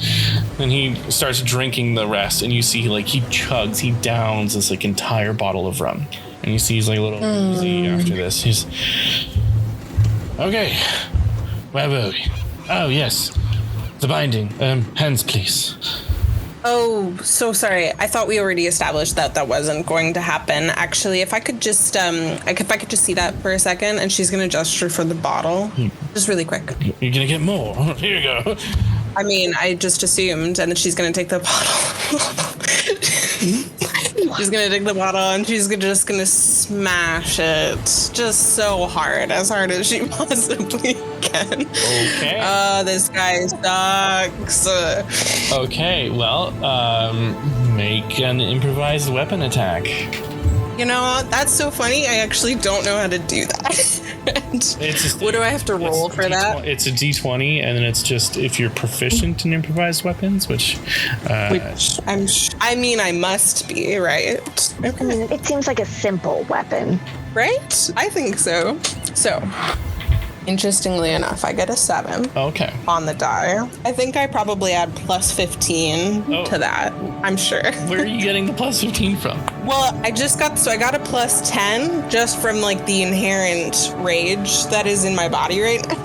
And he starts drinking the rest, and you see he downs this entire bottle of rum. And you see he's a little easy after this. He's okay. Where were we? Oh yes, the binding. Hands, please. Oh, so sorry. I thought we already established that wasn't going to happen. Actually, if I could just see that for a second, and she's gonna gesture for the bottle, just really quick. You're gonna get more. Here you go. I mean, I just assumed, and then she's gonna take the bottle. She's gonna take the bottle and she's just gonna smash it just so hard as she possibly can. Okay. This guy sucks. Okay, well, make an improvised weapon attack. You know, that's so funny. I actually don't know how to do that. What do I have to roll for that? It's a D20, and then it's just if you're proficient in improvised weapons, which I must be, right? I mean, it seems like a simple weapon. Right? I think so. So, interestingly enough, I get a 7 okay. on the die. I think I probably add plus 15 to that. I'm sure. Where are you getting the plus 15 from? Well, I got a plus 10 just from the inherent rage that is in my body right now.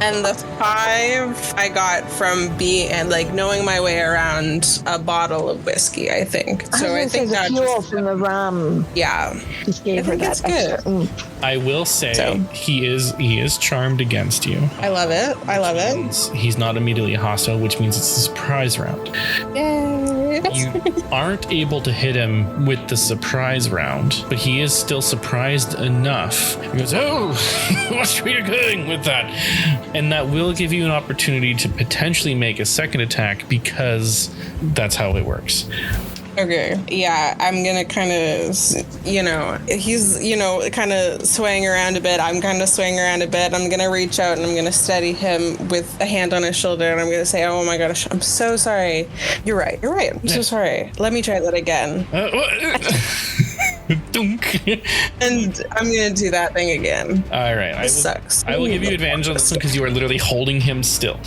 And the 5 I got from being knowing my way around a bottle of whiskey, I think. So I think that fuel from the rum. Yeah. Just gave her that extra. I will say he is charmed against you. I love it. He's not immediately hostile, which means it's a surprise round. Yay. You aren't able to hit him with the surprise round, but he is still surprised enough. He goes, "Oh, where are you going with that?" And that will give you an opportunity to potentially make a second attack because that's how it works. Okay. Yeah, I'm gonna kind of, he's, kind of swaying around a bit. I'm kind of swaying around a bit. I'm gonna reach out and I'm gonna steady him with a hand on his shoulder, and I'm gonna say, "Oh my gosh, I'm so sorry. You're right. I'm so sorry. Let me try that again." And I'm gonna do that thing again. All right. This sucks. I will give you advantage on this one because you are literally holding him still.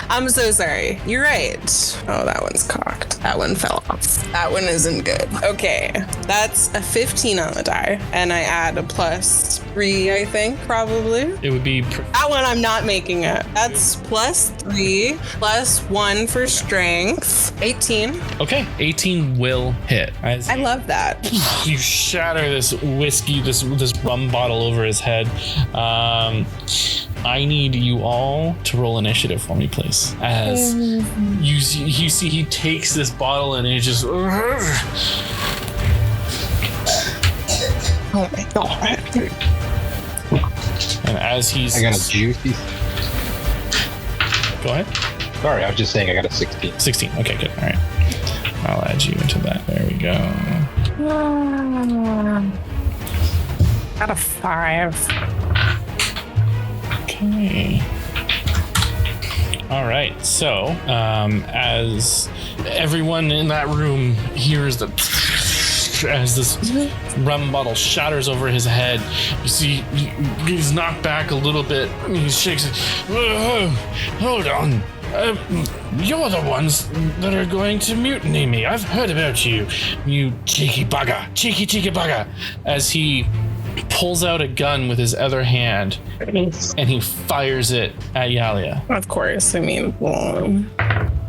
I'm so sorry. You're right. Oh, that one's cocked. That one fell off. That one isn't good. Okay, that's a 15 on the die, and I add a plus 3, I think, probably. It would be... That one I'm not making it. That's plus 3, plus 1 for strength. 18. Okay, 18 will hit. I love that. You shatter this whiskey, this rum bottle over his head. I need you all to roll initiative for me, please. As you see he takes this bottle and he just... Oh my god. And as he's... I got a juicy... Go ahead. Sorry, I was just saying I got a 16. 16. Okay, good. All right. I'll add you into that. There we go. Got a 5. Okay. All right. So, as everyone in that room hears as this rum bottle shatters over his head, you see he's knocked back a little bit. He shakes it. Hold on. You're the ones that are going to mutiny me. I've heard about you, you cheeky bugger. Cheeky bugger. As he pulls out a gun with his other hand and he fires it at Yalia. Of course. I mean,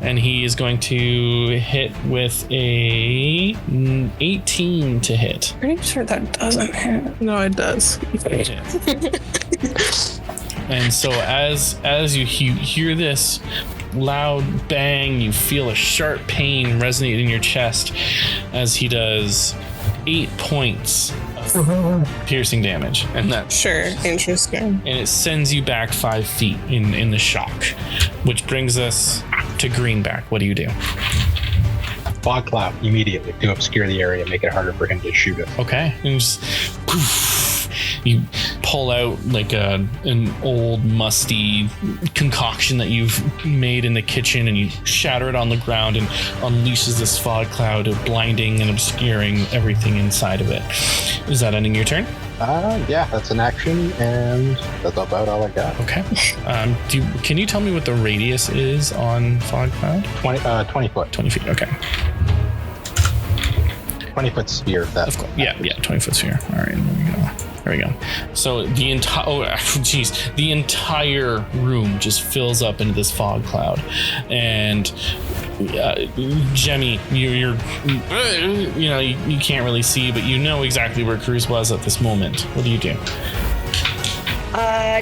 And he is going to hit with a 18 to hit. pretty sure that doesn't hit. No, it does. And so as you hear this loud bang, you feel a sharp pain resonate in your chest as he does 8 points of piercing damage. And that Sure. Interesting. and it sends you back 5 feet in the shock, which brings us to Greenback. What do you do? Fog cloud immediately to obscure the area, make it harder for him to shoot us. Okay. And just poof, you pull out like an old musty concoction that you've made in the kitchen and you shatter it on the ground and unleashes this fog cloud of blinding and obscuring everything inside of it. Is that ending your turn? Yeah, that's an action, and that's about all I got. Okay. Can you tell me what the radius is on fog cloud? 20 foot. 20 feet. Okay. 20 foot sphere. Of course. Yeah, 20 foot sphere. All right, there we go. So the entire room just fills up into this fog cloud, and Jemmy, you can't really see, but you know exactly where Cruz was at this moment. What do you do?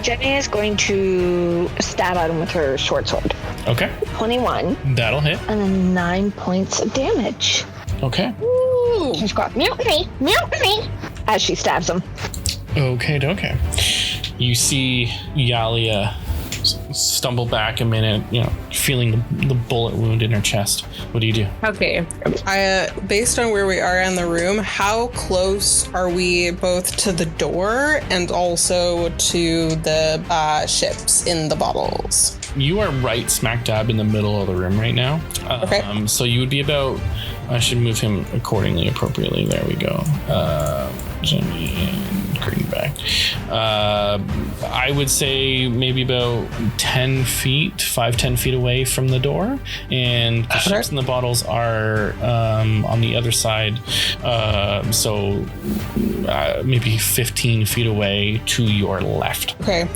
Jenny is going to stab at him with her short sword. Okay. 21. That'll hit. And then 9 points of damage. Okay. Ooh. She's got mutiny as she stabs him. Okay. You see Yalia stumble back a minute, feeling the bullet wound in her chest. What do you do? Okay. Based on where we are in the room, how close are we both to the door and also to the ships in the bottles? You are right smack dab in the middle of the room right now. Okay. So you would be about... I should move him accordingly, appropriately. There we go. Jimmy and Greenback. I would say maybe about 10 feet, 10 feet away from the door. And the ships and the bottles are on the other side. So maybe 15 feet away to your left. Okay.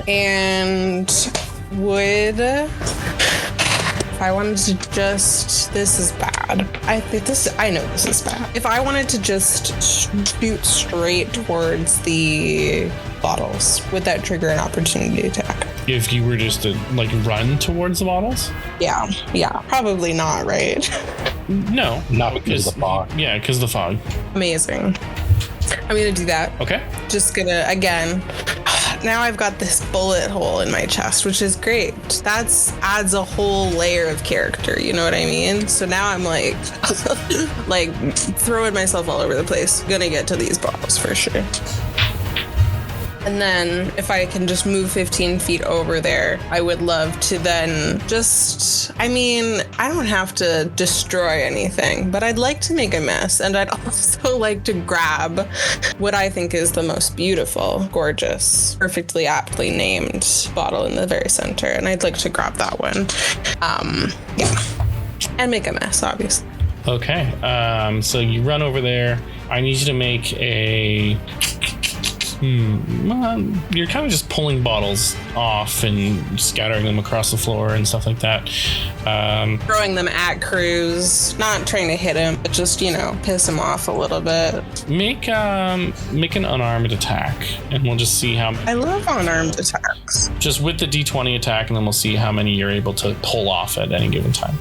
And would... If I wanted to just... This is bad. I know this is bad. If I wanted to just shoot straight towards the bottles, would that trigger an opportunity attack? If you were just to run towards the bottles? Yeah. Probably not, right? No. Not because of the fog. Yeah, because of the fog. Amazing. I'm gonna do that. Okay. Just gonna, again, now I've got this bullet hole in my chest, which is great. That adds a whole layer of character, you know what I mean? So now I'm like throwing myself all over the place. Gonna get to these bottles for sure. And then if I can just move 15 feet over there, I would love to then I don't have to destroy anything, but I'd like to make a mess. And I'd also like to grab what I think is the most beautiful, gorgeous, perfectly aptly named bottle in the very center. And I'd like to grab that one. And make a mess, obviously. Okay. So you run over there. I need you to make a... You're kind of just pulling bottles off and scattering them across the floor and stuff like that. Throwing them at Cruz, not trying to hit him, but just, piss him off a little bit. Make an unarmed attack, and we'll just see how... I love unarmed attacks. Just with the D20 attack, and then we'll see how many you're able to pull off at any given time.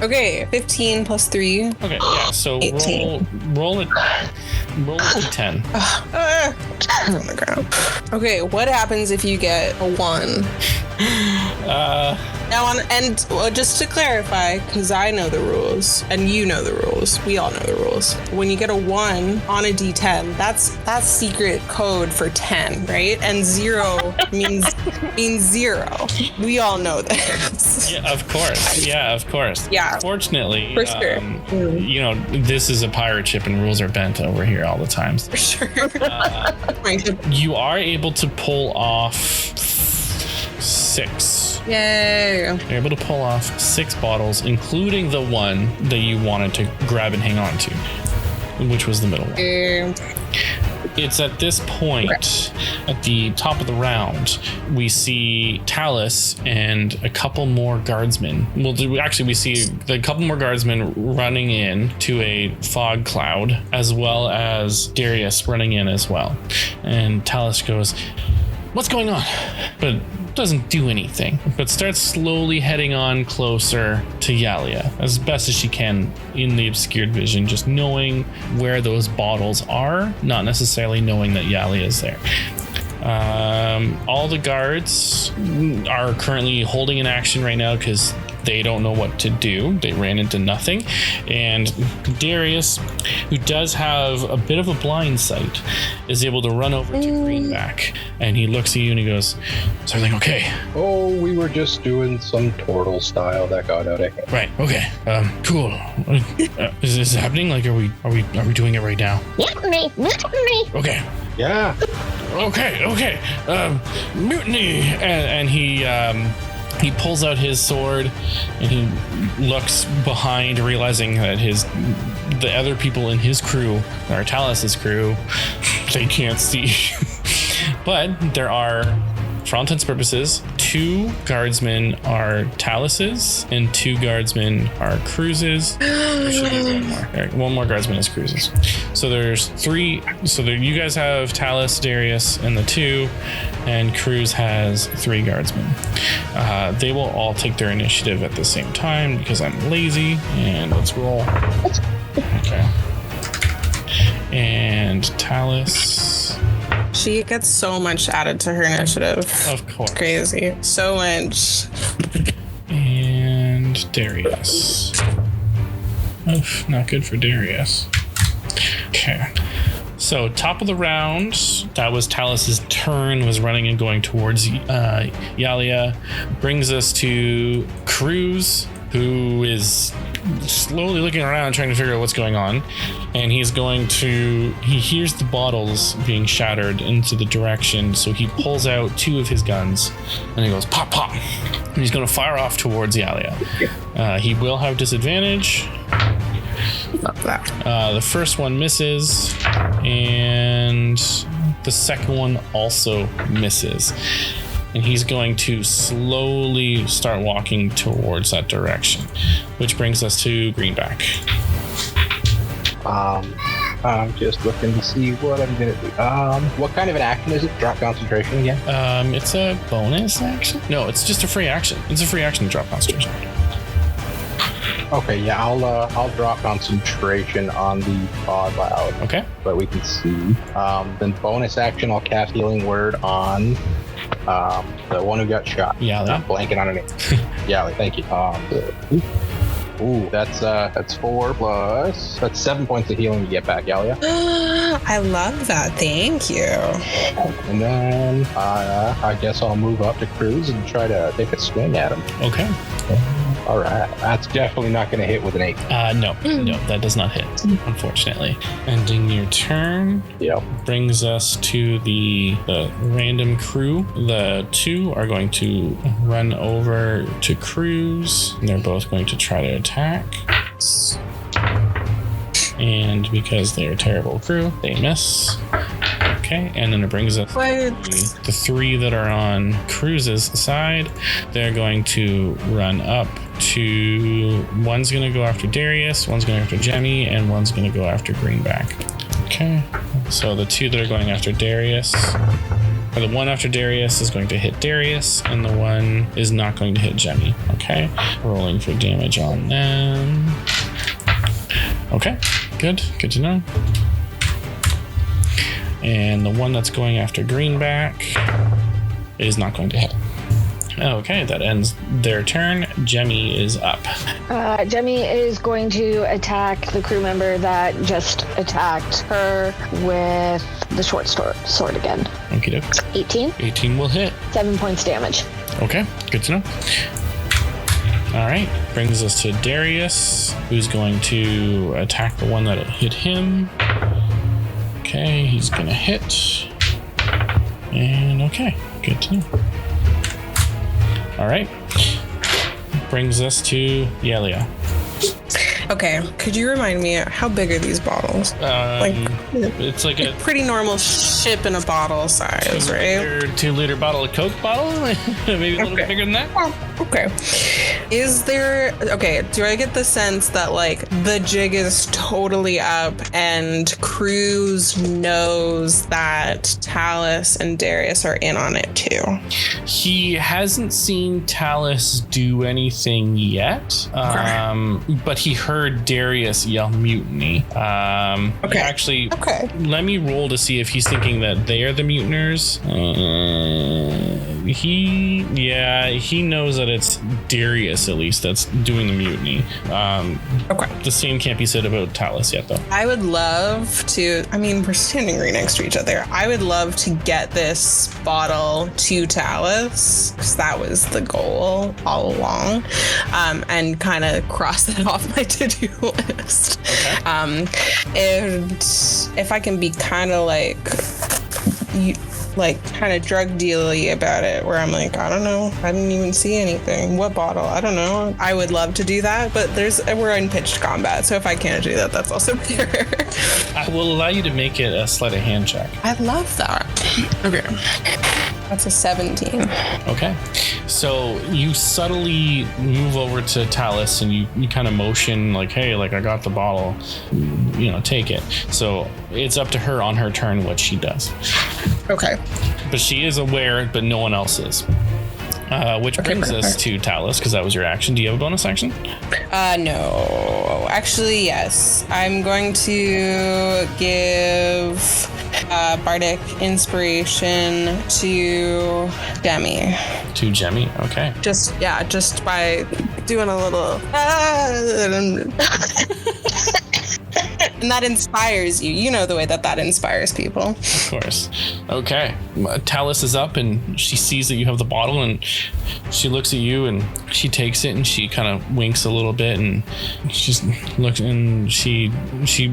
Okay, 15 plus 3. Okay, yeah, so 18. roll a D10. On the ground. Okay, what happens if you get a 1? Just to clarify, because I know the rules and you know the rules, we all know the rules. When you get a 1 on a D10, that's secret code for 10, right? And 0 means 0. We all know this. Yeah, of course. Yeah. Fortunately, for sure. This is a pirate ship and rules are bent over here all the time. For sure. You are able to pull off 6. Yay. You're able to pull off 6 bottles, including the one that you wanted to grab and hang on to, which was the middle one. It's at this point, at the top of the round, we see Tallis and a couple more guardsmen. We see a couple more guardsmen running in to a fog cloud, as well as Darius running in as well. And Tallis goes, "What's going on?" But doesn't do anything, but starts slowly heading on closer to Yalia as best as she can in the obscured vision, just knowing where those bottles are, not necessarily knowing that Yalia is there. All the guards are currently holding an action right now because they don't know what to do. They ran into nothing. And Darius, who does have a bit of a blind sight, is able to run over to Greenback. And he looks at you and he goes, "Is everything okay?" "Oh, we were just doing some turtle style that got out of hand." "Right, okay. Cool. Is this happening? Like, are we doing it right now?" Mutiny! "Okay. Yeah. Okay. Mutiny!" And he pulls out his sword and he looks behind, realizing that the other people in his crew, or Tallis' crew, they can't see. But there are, for all intents and purposes, 2 guardsmen are Tallis's and 2 guardsmen are Cruz's. There should be 1 more. One more guardsman is Cruz's. So there's 3. So you guys have Tallis, Darius, and the 2, and Cruz has 3 guardsmen. They will all take their initiative at the same time because I'm lazy, and let's roll. Okay. And Tallis. She gets so much added to her initiative. Of course. It's crazy. So much. And Darius. Oof, not good for Darius. Okay. So top of the round, that was Tallis' turn, was running and going towards Yalia. Brings us to Cruz, who is slowly looking around trying to figure out what's going on. And he hears the bottles being shattered into the direction, so he pulls out 2 of his guns and he goes pop pop, and he's going to fire off towards Yalia. He will have disadvantage. The first one misses and the second one also misses. And he's going to slowly start walking towards that direction, which brings us to Greenback. I'm just looking to see what I'm gonna do. What kind of an action is it? Drop concentration again? It's a bonus action? No, it's just a free action. It's a free action to drop concentration. Okay, yeah, I'll drop concentration on the fog cloud. Okay. But we can see. Then bonus action, I'll cast Healing Word on the one who got shot. Yali. I'm blanking on her name. Yali, thank you. Ooh, that's 4 plus. That's 7 points of healing to get back, Yalia. I love that. Thank you. And then I guess I'll move up to Cruz and try to take a swing at him. Okay. All right. That's definitely not going to hit with an 8. No, that does not hit, unfortunately. Ending your turn. Yep. Brings us to the random crew. The 2 are going to run over to Cruz. And they're both going to try to attack. And because they're a terrible crew, they miss. Okay, and then it brings us the 3 that are on Cruz's side. They're going to run up to... One's going to go after Darius, one's going after Jenny, and one's going to go after Greenback. Okay, so the 2 that are going after Darius... Or the one after Darius is going to hit Darius, and the one is not going to hit Jenny. Okay, rolling for damage on them. Okay, good to know. And the one that's going after Greenback is not going to hit. Okay, that ends their turn. Jemmy is up. Jemmy is going to attack the crew member that just attacked her with the short sword again. Okie doke. 18. 18 will hit. 7 points damage. Okay, good to know. All right, brings us to Darius, who's going to attack the one that hit him. Okay, he's going to hit. And okay, good to know. All right, brings us to Yelia. Okay, could you remind me, how big are these bottles? It's like a pretty normal ship in a bottle size, right? 2-liter bottle of Coke bottle, maybe a little bit bigger than that. Oh, okay. Do I get the sense that like the jig is totally up and Cruz knows that Tallis and Darius are in on it too? He hasn't seen Tallis do anything yet, but he heard Darius yell mutiny. Okay. Actually, let me roll to see if he's thinking that they are the mutiners. He knows that it's Darius at least that's doing the mutiny. The same can't be said about Tallis yet, though. I would love to, we're standing right next to each other. I would love to get this bottle to Tallis, because that was the goal all along, and kind of cross that off my to-do list. Okay. And if I can be kind of kind of drug dealy about it, where I'm like, I don't know, I didn't even see anything. What bottle? I don't know. I would love to do that, but we're in pitched combat, so if I can't do that, that's also fair. I will allow you to make it a sleight of hand check. I love that. Okay. That's a 17. Okay. So you subtly move over to Tallis and you kind of motion like, hey, like I got the bottle, take it. So it's up to her on her turn what she does. Okay. But she is aware, but no one else is. Which brings us to Tallis, because that was your action. Do you have a bonus action? No. Actually, yes. I'm going to give Bardic Inspiration to Jemmy. To Jemmy? Okay. Just by doing a little... And that inspires you. You know the way that inspires people. Of course. Okay. Tallis is up and she sees that you have the bottle and she looks at you and she takes it and she kind of winks a little bit and she looks and she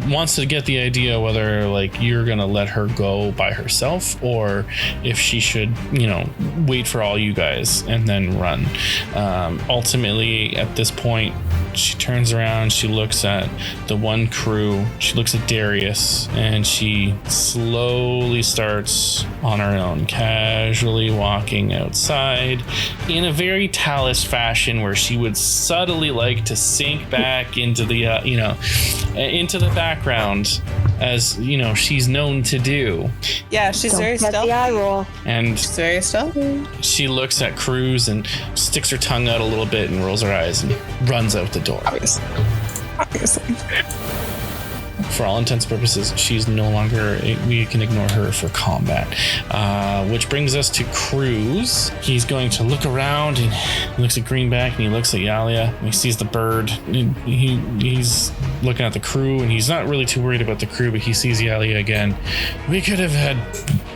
wants to get the idea whether like you're gonna let her go by herself or if she should, wait for all you guys and then run. Ultimately, at this point, she turns around, she looks at the one crew, she looks at Darius, and she slowly starts on her own, casually walking outside in a very Tallis fashion where she would subtly like to sink back into the, into the background as, she's known to do. Yeah, she's very stealthy. The eye roll. And she's very stealthy. She looks at Cruz and sticks her tongue out a little bit and rolls her eyes and runs out the door. Obviously. For all intents and purposes, she's no longer, we can ignore her for combat. Which brings us to Cruz. He's going to look around and he looks at Greenback and he looks at Yalia and he sees the bird. He's looking at the crew and he's not really too worried about the crew, but he sees Yalia again. We could have had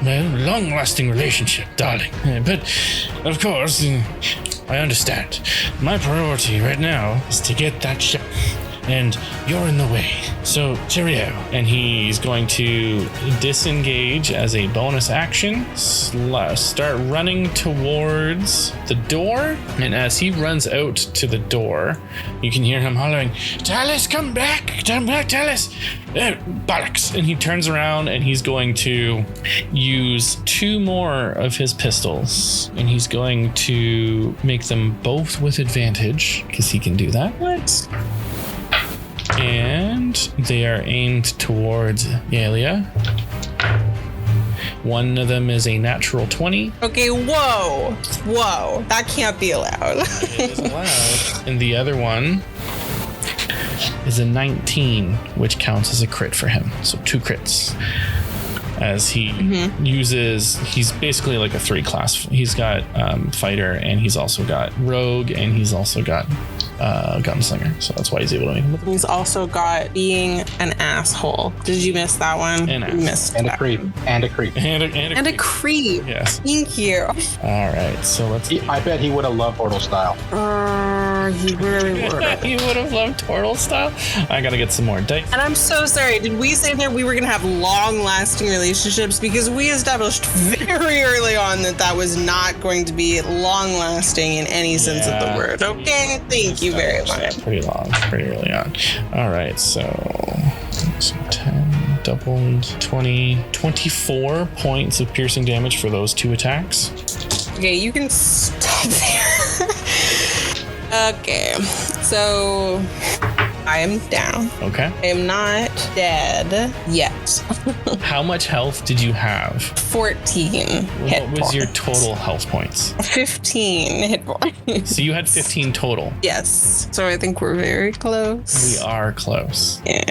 a long-lasting relationship, darling. But, of course, I understand. My priority right now is to get that ship. And you're in the way. So, cheerio. And he's going to disengage as a bonus action, start running towards the door. And as he runs out to the door, you can hear him hollering, Tallis, come back, Tallis. Bollocks. And he turns around and he's going to use 2 more of his pistols. And he's going to make them both with advantage, because he can do that. What? And they are aimed towards Yalia. One of them is a natural 20. Okay, whoa. That can't be allowed. It is allowed. And the other one is a 19, which counts as a crit for him. So 2 crits. as he he's basically like a 3-class. He's got fighter, and he's also got rogue, and he's also got gunslinger. So that's why he's able to make him. He's also got being an asshole. Did you miss that one? An You missed And a that. creep. And a creep. And a creep. Yes. Thank you. All right. So let's. I bet he would have loved Portal style. He really would. You would have loved Turtle style. I gotta get some more dice. And I'm so sorry. Did we say that we were going to have long-lasting relationships? Because we established very early on that was not going to be long-lasting in any sense of the Yeah. word. Okay, thank you very much. Pretty long, pretty early on. All right, so 10 doubled, 20, 24 points of piercing damage for those 2 attacks. Okay, you can stop there. Okay, so I am down. Okay. I am not dead yet. How much health did you have? 14 hit What was your points. total health points? 15 hit points. So you had 15 total. Yes. So I think we're very close. We are close. Yeah.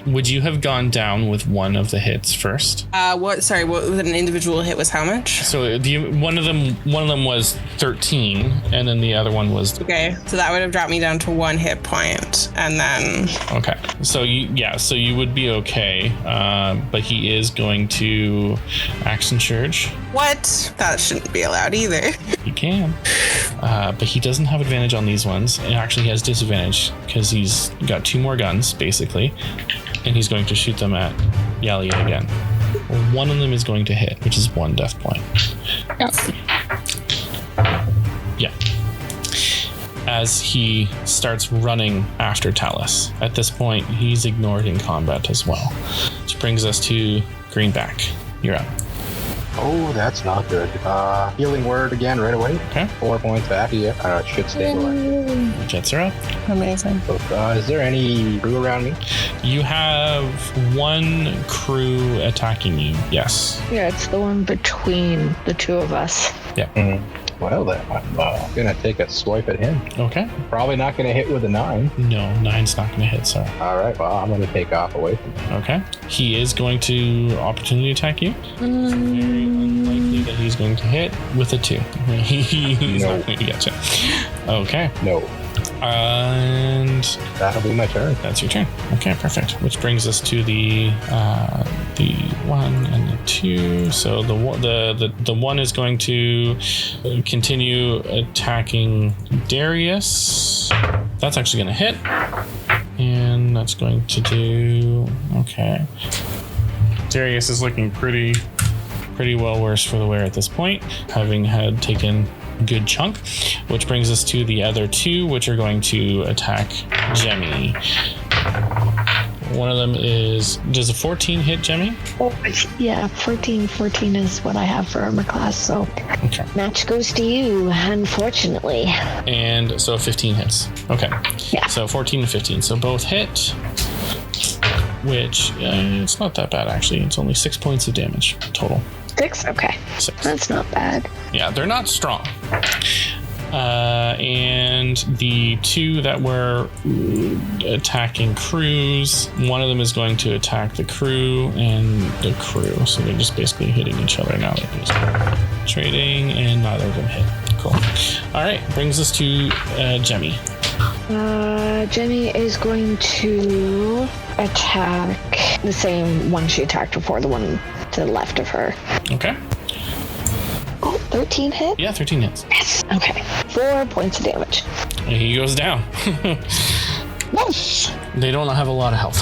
Would you have gone down with one of the hits first? What? Sorry. What was an individual hit? Was how much? So one of them was 13, and then the other one was Okay. So that would have dropped me down to 1 hit point, and then okay. So you would be okay, but he is going to action surge. what? That shouldn't be allowed either. He can, but he doesn't have advantage on these ones, and actually he has disadvantage because he's got 2 more guns basically, and he's going to shoot them at Yalia again. One of them is going to hit, which is 1 death point. Yeah. As he starts running after Tallis. At this point, he's ignored in combat as well. Which brings us to Greenback. You're up. Oh, that's not good. Healing word again right away. Okay. 4 points back. Yeah, it should stay away. Jets are up. Amazing. So, is there any crew around me? You have 1 crew attacking you. Yes. Yeah, it's the one between the 2 of us. Well, then I'm gonna take a swipe at him. Okay. Probably not gonna hit with a 9. No, 9's not going to hit, sir. All right. Well, I'm gonna take off away from him. Okay. He is going to opportunity attack you. It's very unlikely that he's going to hit with a 2. He's No. not going to get you. Okay. No, And that'll be my turn. that's your turn. Okay, perfect. Which brings us to the 1 and the 2. So the 1 is going to continue attacking Darius. That's actually going to hit, and that's going to do okay. Darius is looking pretty well worse for the wear at this point, having had taken a good chunk, which brings us to the other 2, which are going to attack Jemmy. One of them does a 14 hit Jemmy? Yeah, 14 is what I have for armor class, so Okay. match goes to you, unfortunately. And so 15 hits. Okay. Yeah. So 14 and 15. So both hit, which it's not that bad actually. It's only 6 points of damage total. 6? Okay. 6. That's not bad. Yeah, they're not strong. And the 2 that were attacking crews, one of them is going to attack the crew and the crew. So they're just basically hitting each other now. They're just trading, and neither of them hit. Cool. All right, brings us to Jemmy. Jenny is going to attack the same one she attacked before, the one to the left of her. Okay. Oh, 13 hit? Yeah, 13 hits. Yes. Okay. 4 points of damage. And he goes down. Nice. They don't have a lot of health.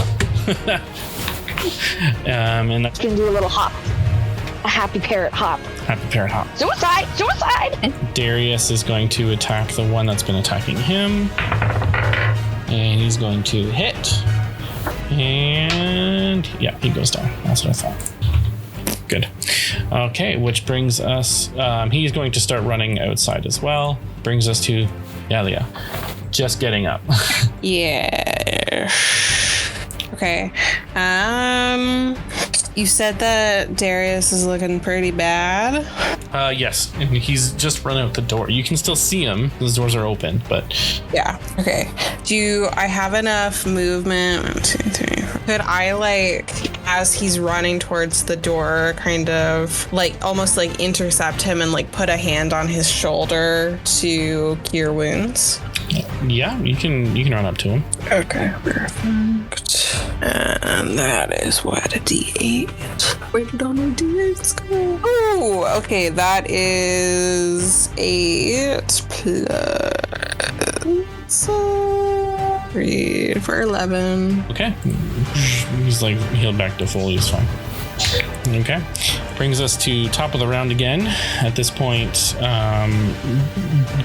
And that's Gonna do a little hop. A happy parrot hop. happy parrot hop. Suicide! Suicide! Darius is going to attack the one that's been attacking him. And he's going to hit. And yeah, he goes down. That's what I thought. Good. Okay, which brings us, he's going to start running outside as well. Brings us to Yalia. Just getting up. Yeah. Okay. You said that Darius is looking pretty bad. Yes, and he's just run out the door. You can still see him. Those doors are open, but Yeah. Okay. Do I have enough movement? 1, 2, 3. Could I as he's running towards the door, kind of like almost like intercept him and like put a hand on his shoulder to cure wounds. Yeah, you can run up to him. Okay, perfect. And that is what, a D8? Where did all my D8s go? Oh, okay, that is 8 plus 3 for 11. Okay. He's like healed back to full. He's fine. Okay. Brings us to top of the round again. At this point,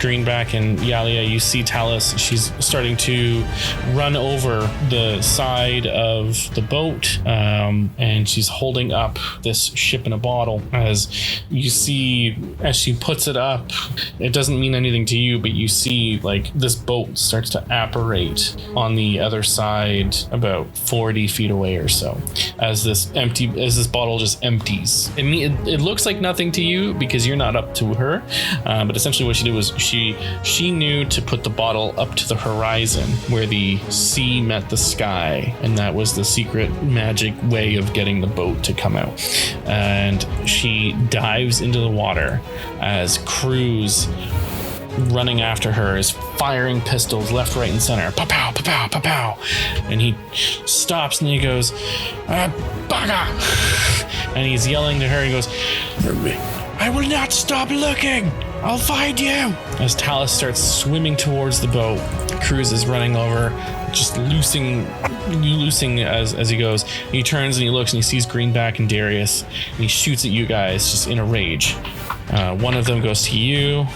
Greenback and Yalia, you see Tallis. She's starting to run over the side of the boat, and she's holding up this ship in a bottle. As you see, as she puts it up, it doesn't mean anything to you, but you see like this boat starts to apparate on the other side about 40 feet away or so, as this bottle just empties. It looks like nothing to you because you're not up to her, but essentially what she did was she knew to put the bottle up to the horizon where the sea met the sky, and that was the secret magic way of getting the boat to come out. And she dives into the water as crews running after her is firing pistols left, right, and center. Pa-pow, pa-pow, pa-pow. And he stops and he goes, Baga! And he's yelling to her. He goes, I will not stop looking. I'll find you. As Tallis starts swimming towards the boat, Cruz is running over, just loosing as he goes. He turns and he looks and he sees Greenback and Darius, and he shoots at you guys just in a rage. One of them goes to you.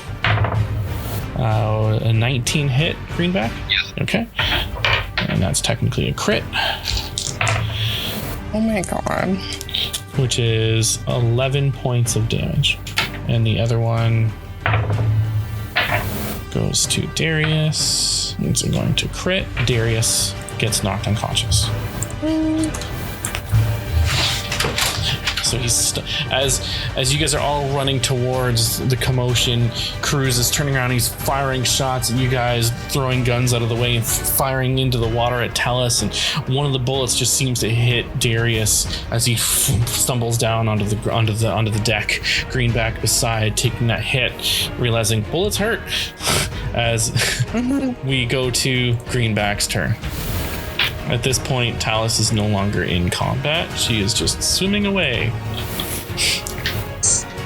A 19 hit, Greenback? Yes. Okay. And that's technically a crit. Oh my god. Which is 11 points of damage. And the other one goes to Darius. It's going to crit. Darius gets knocked unconscious. So he's as you guys are all running towards the commotion, Cruz is turning around. He's firing shots at you guys, throwing guns out of the way, and firing into the water at Tallis. And one of the bullets just seems to hit Darius as he stumbles down onto the deck. Greenback beside, taking that hit, realizing bullets hurt. As we go to Greenback's turn. At this point, Tallis is no longer in combat. She is just swimming away.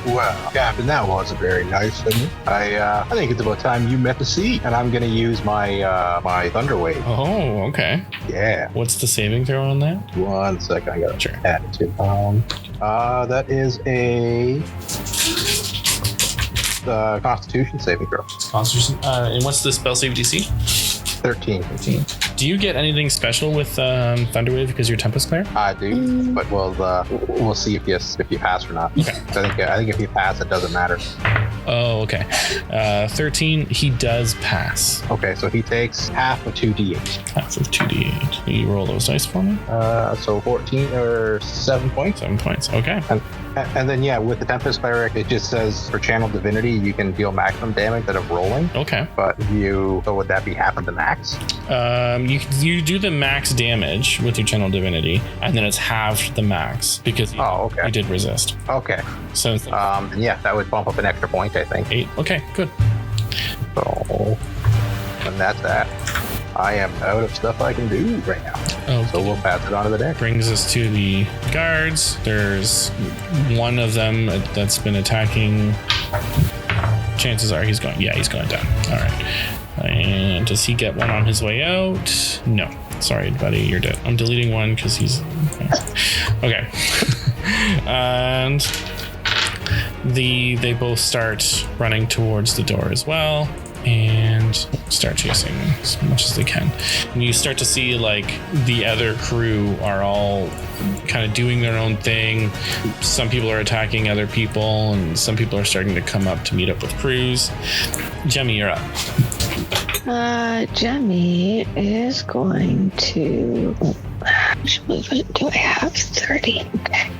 Well, Captain, that wasn't very nice of me. I think it's about time you met the sea, and I'm gonna use my my Thunder Wave. Oh, okay. Yeah. What's the saving throw on that? 1 second, I gotta Sure. add it to. That is a Constitution saving throw. Constitution. And what's the spell save DC? 13. Do you get anything special with Thunderwave because you're Tempest Cleric? I do, but we'll see if you pass or not. Okay. I think if you pass, it doesn't matter. Oh, okay. 13, he does pass. Okay, so he takes half of 2d8. Half of 2d8. Will you roll those dice for me? So 14 or 7 points. 7 points. Okay. And then, yeah, with the Tempest Cleric, it just says for Channel Divinity, you can deal maximum damage instead of rolling. Okay. But so would that be half of the max? You do the max damage with your Channel Divinity, and then it's halved the max because you did resist. Okay. So yeah, that would bump up an extra point, I think. 8. Okay, good. So, and that's that. I am out of stuff I can do right now. Oh, so we'll pass it on to the deck. Brings us to the guards. There's one of them that's been attacking. Chances are he's going. Yeah, he's going down. All right. And does he get one on his way out? No. Sorry, buddy, you're dead. I'm deleting one because he's okay. And they both start running towards the door as well. And start chasing as much as they can. And you start to see like the other crew are all kind of doing their own thing. Some people are attacking other people, and some people are starting to come up to meet up with crews. Jemmy, you're up. Jemmy is going to. How much movement do I have? 30. Okay.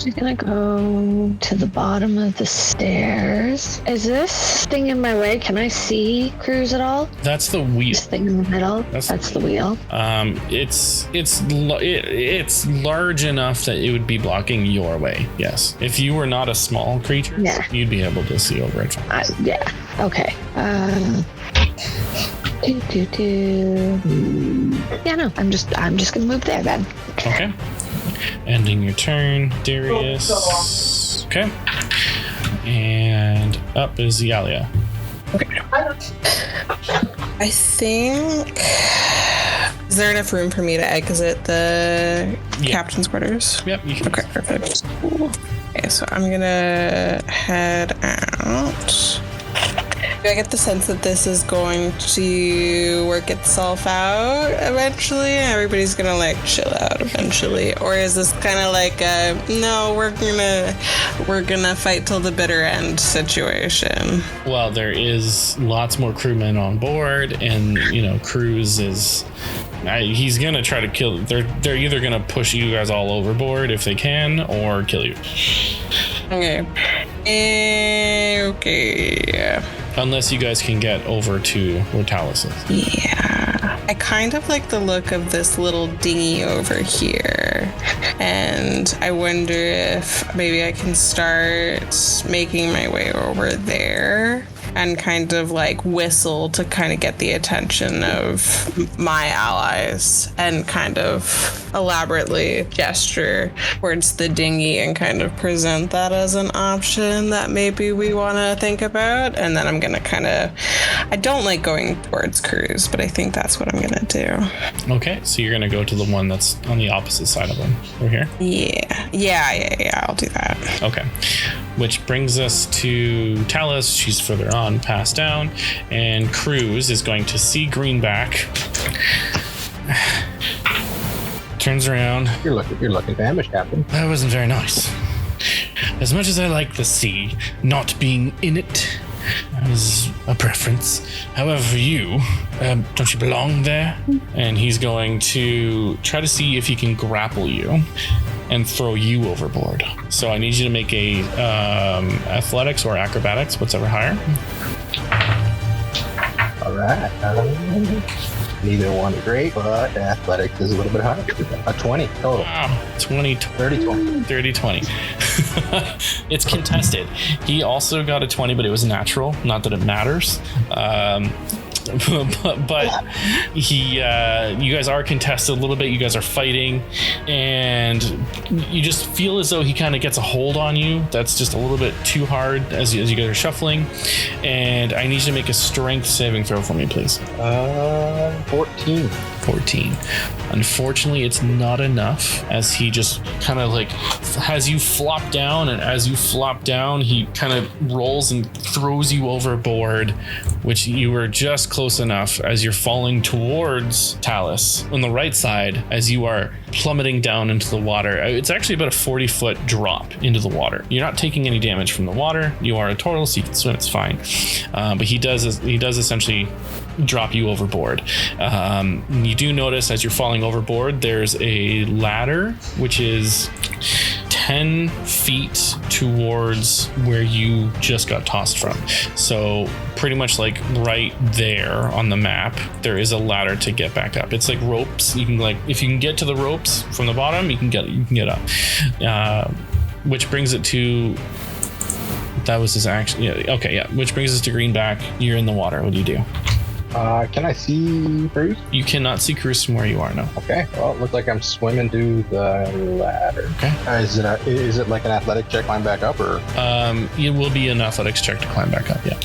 She's gonna go to the bottom of the stairs. Is this thing in my way? Can I see Cruz at all? That's the wheel. This thing in the middle? That's the wheel. It's large enough that it would be blocking your way. Yes. If you were not a small creature, you'd be able to see over it. Yeah. Okay. Yeah, no. I'm just gonna move there then. Okay. Ending your turn, Darius. Okay. And up is Yalia. Okay. I think. Is there enough room for me to exit the captain's quarters? Yep. You can. Okay, perfect. Okay, so I'm gonna head out. Do I get the sense that this is going to work itself out eventually? Everybody's gonna like chill out eventually, or is this kind of like a no, we're gonna fight till the bitter end situation? Well, there is lots more crewmen on board, and Cruz is. He's gonna try to kill. They're either gonna push you guys all overboard if they can, or kill you. Okay. Okay. Unless you guys can get over to where Tallis is. Yeah. I kind of like the look of this little dinghy over here. And I wonder if maybe I can start making my way over there and kind of like whistle to kind of get the attention of my allies and kind of elaborately gesture towards the dinghy and kind of present that as an option that maybe we want to think about. And then I'm going to I don't like going towards Cruz, but I think that's what I'm going to do. Okay, so you're going to go to the one that's on the opposite side of them. Over here? Yeah, I'll do that. Okay. Which brings us to Tallis. She's further on, passed down, and Cruz is going to see Greenback. Turns around. You're looking famished, Captain. That wasn't very nice. As much as I like the sea, not being in it is a preference. However, for you, don't you belong there? And he's going to try to see if he can grapple you and throw you overboard. So I need you to make a athletics or acrobatics, whatever higher. All right. Neither one is great, but athletics is a little bit higher. A 20 total. Wow. 30 20. It's contested. He also got a 20, but it was natural. Not that it matters. But you guys are contested a little bit. You guys are fighting, and you just feel as though he kind of gets a hold on you. That's just a little bit too hard as you guys are shuffling. And I need you to make a strength saving throw for me, please. 14. Unfortunately, it's not enough, as he just kind of like has you flop down, and as you flop down, he kind of rolls and throws you overboard, which you were just close enough as you're falling towards Tallis on the right side as you are plummeting down into the water. It's actually about a 40-foot drop into the water. You're not taking any damage from the water. You are a turtle, so you can swim. It's fine. But he does essentially drop you overboard. You do notice as you're falling overboard, there's a ladder which is 10 feet towards where you just got tossed from. So pretty much like right there on the map, there is a ladder to get back up. It's like ropes. You can if you can get to the ropes from the bottom, you can get up. Which brings it to that was his action. Yeah. Okay. Yeah. Which brings us to Greenback. You're in the water. What do you do? Can I see Cruz? You cannot see Cruz from where you are now. Okay. Well, it looks like I'm swimming to the ladder. Okay. Is it like an athletic check climb back up, or? It will be an athletics check to climb back up. Yeah.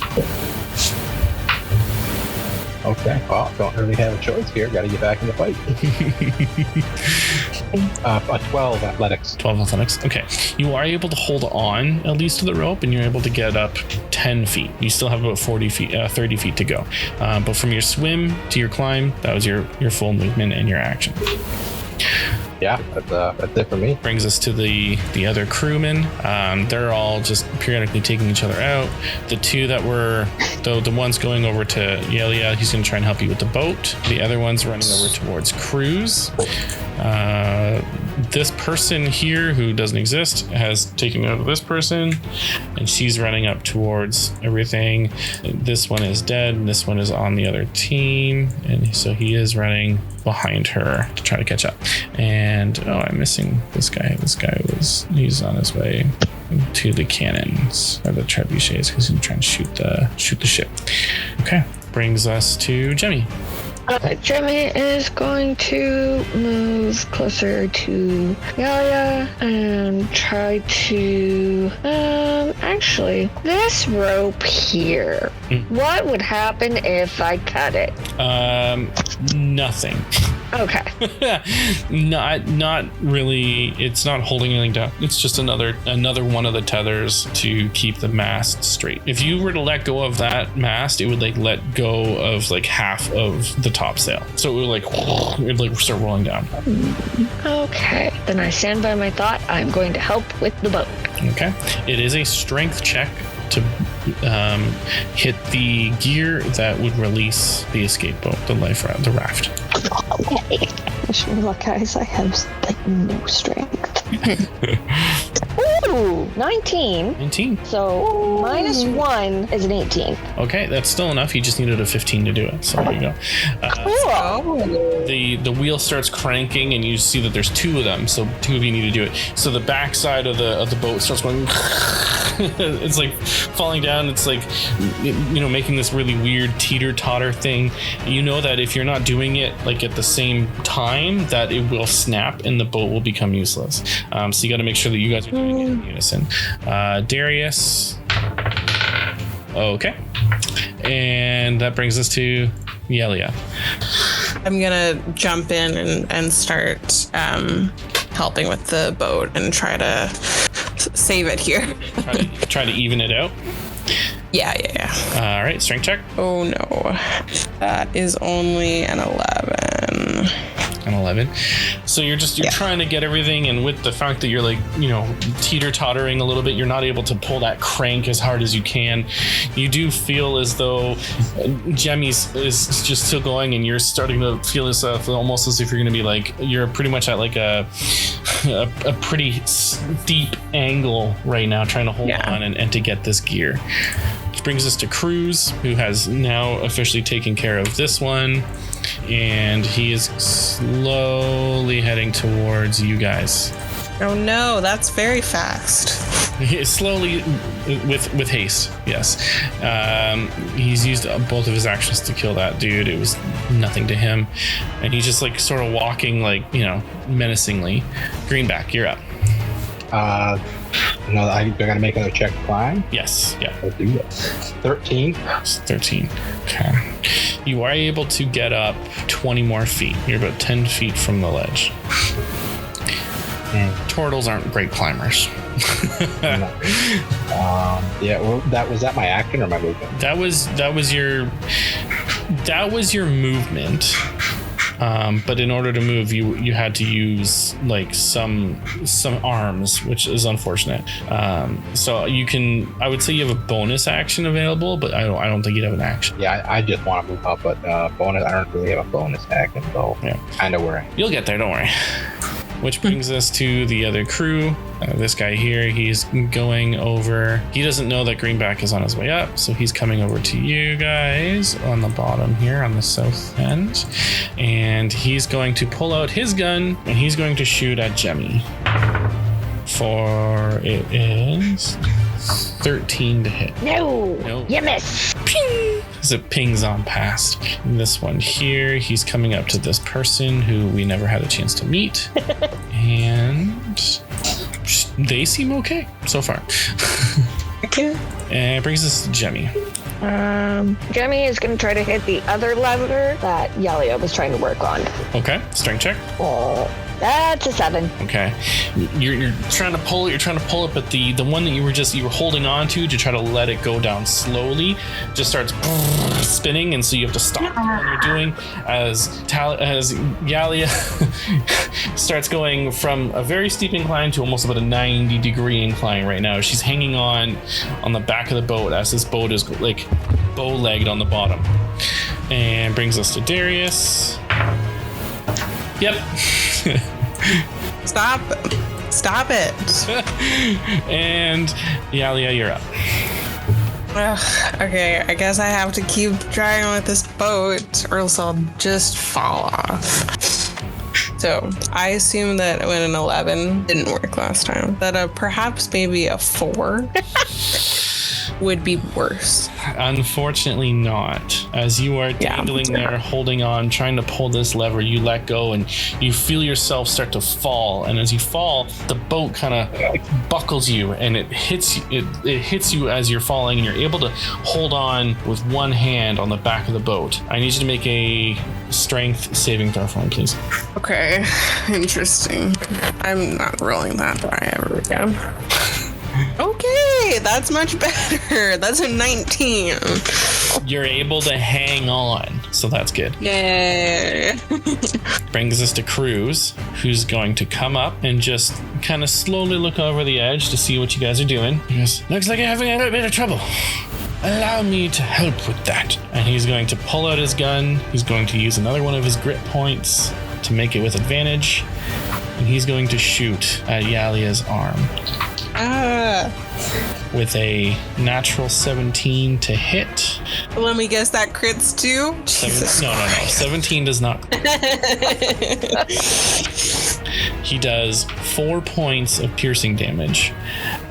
Okay. Well, don't really have a choice here. Got to get back in the fight. A 12 athletics. 12 athletics. Okay. You are able to hold on at least to the rope, and you're able to get up 10 feet. You still have about 30 feet to go. But from your swim to your climb, that was your full movement and your action. Yeah, that's it for me. Brings us to the other crewmen. They're all just periodically taking each other out. The two that were the ones going over to Yelia, he's going to try and help you with the boat. The other one's running over towards Cruz. this person here who doesn't exist has taken out of this person, and she's running up towards everything. This one is dead, and this one is on the other team, and so he is running behind her to try to catch up. And I'm missing this guy. He's on his way to the cannons or the trebuchets because he's trying to shoot the ship. Okay, brings us to Jemmy. Jemmy is going to move closer to Yalia and try to actually this rope here. What would happen if I cut it? Nothing. Okay. Not really. It's not holding anything down. It's just another one of the tethers to keep the mast straight. If you were to let go of that mast, it would like let go of like half of the top sail. So it would like start rolling down. Okay. Then I stand by my thought. I'm going to help with the boat. Okay. It is a strength check to hit the gear that would release the escape boat, the raft. Okay. Wish me luck, guys. I have like no strength. Ooh, 19. 19. So minus 1 is an 18. Okay, that's still enough. You just needed a 15 to do it. So there you go. Cool. The wheel starts cranking, and you see that there's two of them. So two of you need to do it. So the backside of the boat starts going. It's like falling down. It's like making this really weird teeter-totter thing. You know that if you're not doing it like at the same time, that it will snap and the boat will become useless. So you got to make sure that you guys are doing it in unison. Darius. Okay. And that brings us to Yelia. I'm gonna jump in and start helping with the boat and try to save it here. try to even it out. Yeah. All right, strength check. Oh no, that is only an 11. An 11. So you're trying to get everything, and with the fact that you're like teeter-tottering a little bit, you're not able to pull that crank as hard as you can. You do feel as though Jemmy's is just still going, and you're starting to feel yourself almost as if you're going to be like you're pretty much at like a pretty steep angle right now, trying to hold on and to get this gear. Which brings us to Cruz, who has now officially taken care of this one. And he is slowly heading towards you guys. Oh no, that's very fast. Slowly, with haste, yes. He's used both of his actions to kill that dude. It was nothing to him. And he's just like sort of walking like, menacingly. Greenback, you're up. No, I gotta make another check to climb. Yes, yeah. Let's do this. 13. 13. Okay. You are able to get up 20 more feet. You're about 10 feet from the ledge. Turtles aren't great climbers. No. Well, was that my action or my movement? That was your movement. But in order to move, you had to use like some arms, which is unfortunate. So I would say you have a bonus action available, but I don't think you'd have an action. Yeah, I just want to move up, but bonus. I don't really have a bonus action, so kind of worry. You'll get there, don't worry. Which brings us to the other crew. This guy here, he's going over. He doesn't know that Greenback is on his way up, so he's coming over to you guys on the bottom here on the south end. And he's going to pull out his gun, and he's going to shoot at Jemmy. For it is 13 to hit. No. You miss. Ping! As it pings on past. And this one here, he's coming up to this person who we never had a chance to meet. And they seem okay so far. Okay. And it brings us to Jemmy. Jemmy is going to try to hit the other lever that Yalia was trying to work on. Okay, strength check. That's a 7. Okay, you're trying to pull it. You're trying to pull it, but the one that you were holding on to try to let it go down slowly, just starts spinning, and so you have to stop what you're doing as Yalia starts going from a very steep incline to almost about a 90-degree incline right now. She's hanging on the back of the boat as this boat is like bow-legged on the bottom, and brings us to Darius. Yep. Stop it. And Yalia, you're up. Ugh, okay, I guess I have to keep trying with this boat or else I'll just fall off. So I assume that when an 11 didn't work last time, that perhaps maybe a 4 would be worse. Unfortunately not. As you are dangling there, holding on, trying to pull this lever, you let go and you feel yourself start to fall. And as you fall, the boat kind of buckles you and it hits you as you're falling, and you're able to hold on with one hand on the back of the boat. I need you to make a strength saving throw for me, please. Okay, interesting. I'm not rolling that die ever again. Okay, that's much better. That's a 19. You're able to hang on, so that's good. Yay. Brings us to Cruz, who's going to come up and just kind of slowly look over the edge to see what you guys are doing. He goes, looks like you're having a little bit of trouble. Allow me to help with that. And he's going to pull out his gun. He's going to use another one of his grit points to make it with advantage. And he's going to shoot at Yalia's arm. With a natural 17 to hit. Let me guess, that crits too? No. 17 does not. He does 4 points of piercing damage.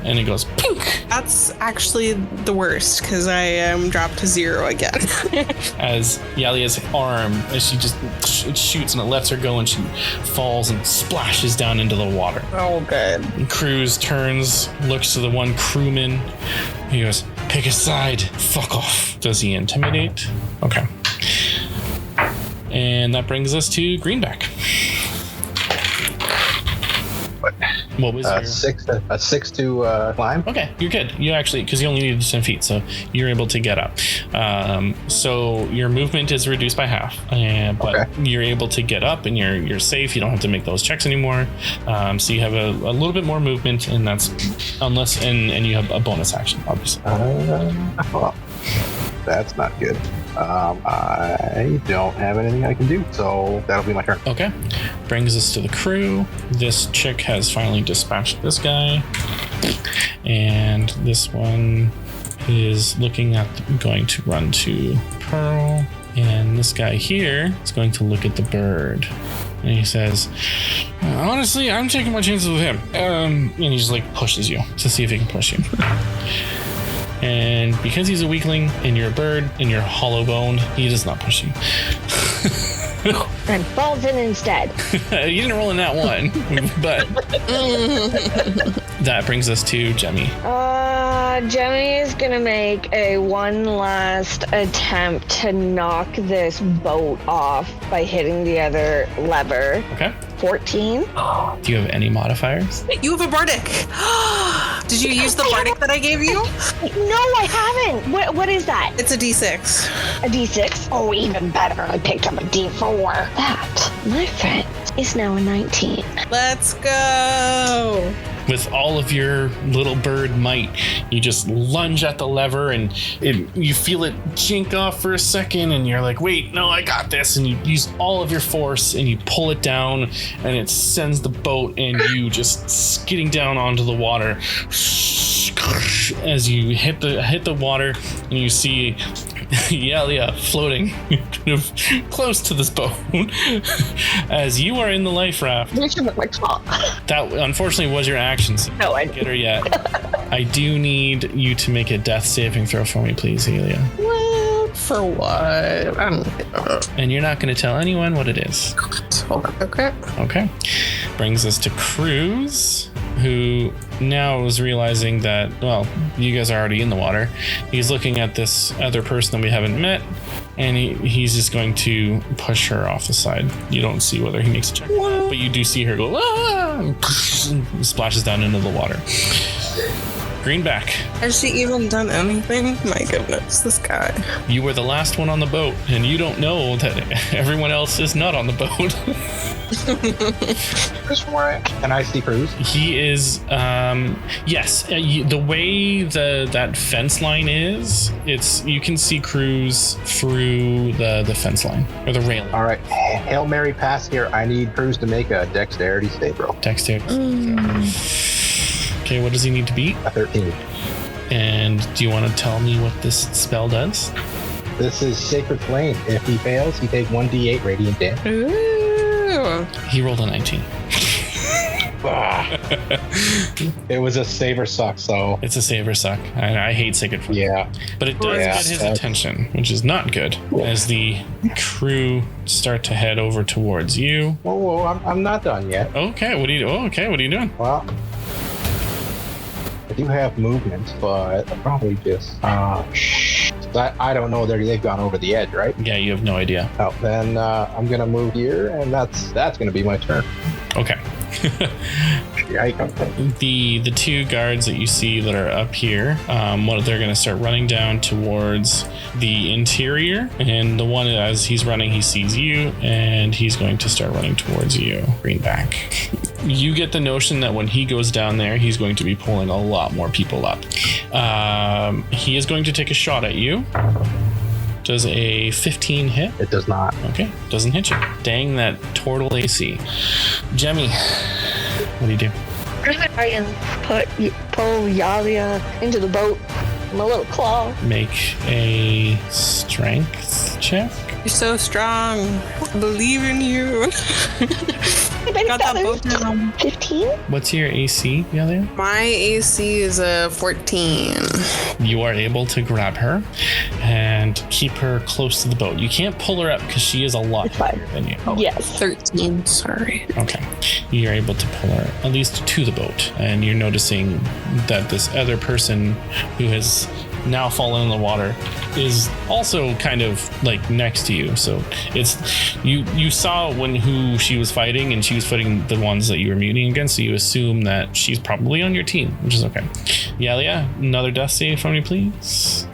And it goes pink. That's actually the worst, because I am dropped to 0 again. As Yalia's arm, as it shoots and it lets her go, and she falls and splashes down into the water. Oh, good. And Cruz turns, looks to the one crewman. He goes, pick a side, fuck off. Does he intimidate? Okay. And that brings us to Greenback. What was your... 6 to climb? Okay, you're good. You actually, because you only needed 10 feet, so you're able to get up. So your movement is reduced by half, but you're able to get up and you're safe. You don't have to make those checks anymore. So you have a little bit more movement, and that's and you have a bonus action, obviously. Well, that's not good. I don't have anything I can do, so that'll be my turn. Okay. Brings us to the crew. This chick has finally dispatched this guy. And this one is looking at going to run to Pearl. And this guy here is going to look at the bird. And he says, honestly, I'm taking my chances with him. And he just like pushes you to see if he can push you. And because he's a weakling and you're a bird and you're hollow boned, he does not push you. And falls in instead. You didn't roll in that one, but that brings us to Jemmy. Jemmy is gonna make a one last attempt to knock this boat off by hitting the other lever. Okay. 14. Do you have any modifiers? You have a Bardic. Did you use the Bardic that I gave you? No, I haven't. What is that? It's a D6. A D6? Oh, even better. I picked up a D4. That, my friend, is now a 19. Let's go. With all of your little bird might, you just lunge at the lever and you feel it jink off for a second, and you're like, wait, no, I got this. And you use all of your force and you pull it down, and it sends the boat and you just skidding down onto the water. As you hit the water and you see Yalia floating kind of close to this boat. As you are in the life raft. That unfortunately was your action. So no, I didn't get her yet. I do need you to make a death saving throw for me, please, Yalia. What? For what? I don't know. And you're not going to tell anyone what it is. Hold on. Okay. Brings us to Cruz, who now is realizing that, well, you guys are already in the water. He's looking at this other person that we haven't met, and he's just going to push her off the side. You don't see whether he makes a check, but you do see her go, ah, and splashes down into the water. Greenback. Has she even done anything? My goodness, this guy. You were the last one on the boat, and you don't know that everyone else is not on the boat. Can I see Cruz? He is, yes. The way that fence line is, you can see Cruz through the fence line or the railing. All right, Hail Mary pass here. I need Cruz to make a dexterity save, bro. Dexterity. Okay, what does he need to beat? A 13. And do you want to tell me what this spell does? This is Sacred Flame. If he fails, he takes 1d8 radiant damage. Ooh. He rolled a 19. It was a saber suck, so It's a saber suck. I hate Sacred Flame. yeah. But it does get his attention, which is not good, as the crew start to head over towards you. Whoa, I'm not done yet. Okay, what are you doing? Well, I do have movement, but I'll probably just I don't know. They've gone over the edge, right? Yeah, you have no idea. Oh, then I'm gonna move here, and that's gonna be my turn. Okay. The two guards that you see that are up here, they're going to start running down towards the interior, and the one, as he's running, he sees you, and he's going to start running towards you. Greenback. You get the notion that when he goes down there, he's going to be pulling a lot more people up. He is going to take a shot at you. Does a 15 hit? It does not. Okay, doesn't hit you. Dang that total AC. Jemmy, what do you do? I'm gonna try and pull Yalia into the boat with my little claw. Make a strength check. You're so strong. I believe in you. Got that boat down. 15? What's your AC, Yalia? My AC is a 14. You are able to grab her and keep her close to the boat. You can't pull her up because she is a lot It's fine. heavier than you. Yes. 13, sorry. Okay. You're able to pull her at least to the boat, and you're noticing that this other person who has now fallen in the water is also kind of like next to you. So it's you saw who she was fighting, and she was fighting the ones that you were mutinying against, so you assume that she's probably on your team, which is okay. Yeah, another death save from me, please.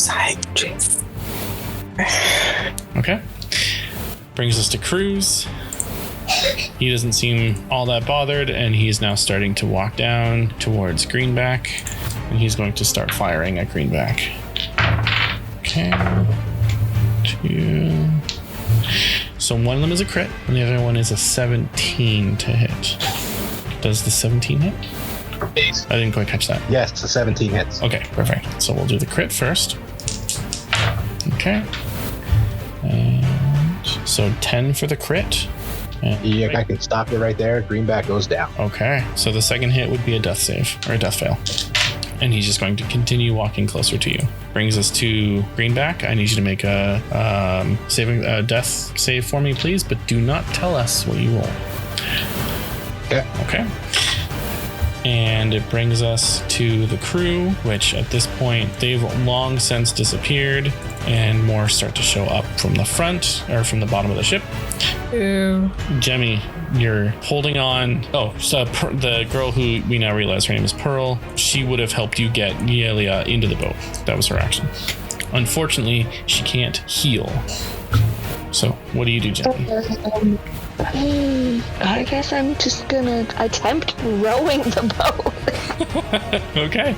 Okay. Brings us to Cruz. He doesn't seem all that bothered, and he's now starting to walk down towards Greenback, and he's going to start firing at Greenback. Okay. 2. So one of them is a crit, and the other one is a 17 to hit. Does the 17 hit? I didn't quite catch that. Yes, the 17 hits. Okay, perfect. So we'll do the crit first. Okay. And so 10 for the crit. Yeah, I can stop it right there. Greenback goes down. Okay, so the second hit would be a death save, or a death fail. And he's just going to continue walking closer to you. Brings us to Greenback. I need you to make a death save for me, please, but do not tell us what you roll. Okay. And it brings us to the crew, which at this point, they've long since disappeared, and more start to show up from the front, or from the bottom of the ship. Ew. Jemmy, you're holding on. Oh, so the girl who we now realize her name is Pearl, she would have helped you get Yelia into the boat. That was her action. Unfortunately, she can't heal. So, what do you do, Jemmy? I guess I'm just gonna attempt rowing the boat. Okay.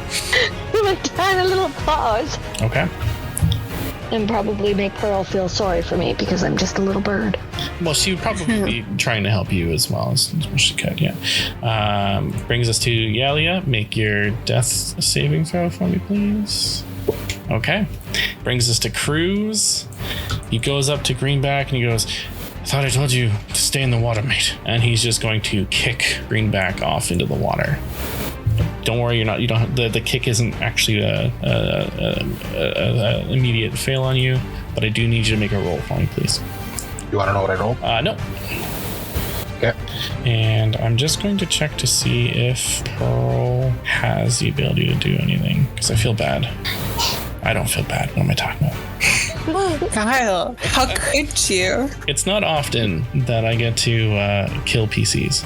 With a tiny little paws. Okay. And probably make Pearl feel sorry for me because I'm just a little bird. Well, she would probably be trying to help you as well as she could, yeah. Brings us to Yalia. Make your death saving throw for me, please. Okay. Brings us to Cruz. He goes up to Greenback and he goes, I thought I told you to stay in the water, mate. And he's just going to kick Greenback off into the water. Don't worry, the kick isn't actually a immediate fail on you, but I do need you to make a roll for me, please. You want to know what I rolled? No. Okay. And I'm just going to check to see if Pearl has the ability to do anything, because I feel bad. I don't feel bad. What am I talking about? Kyle, how could you? It's not often that I get to kill PCs.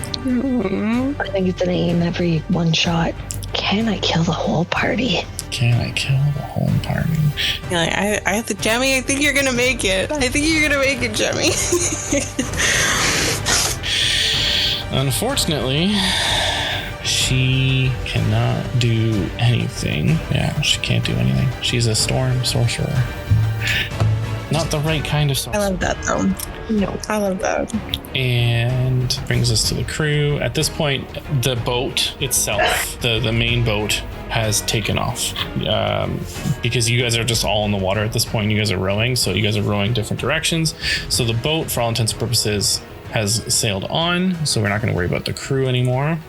I think it's an aim every one shot. Can I kill the whole party? Can I kill the whole party? You're like, Jemmy, I think you're gonna make it. Jemmy. Unfortunately, she cannot do anything. Yeah, she can't do anything. She's a storm sorcerer. Not the right kind of sorcerer. I love that, though. No. I love that. And brings us to the crew. At this point, the boat itself, the main boat, has taken off. Because you guys are just all in the water at this point. You guys are rowing, so you guys are rowing different directions. So the boat, for all intents and purposes, has sailed on, so we're not going to worry about the crew anymore.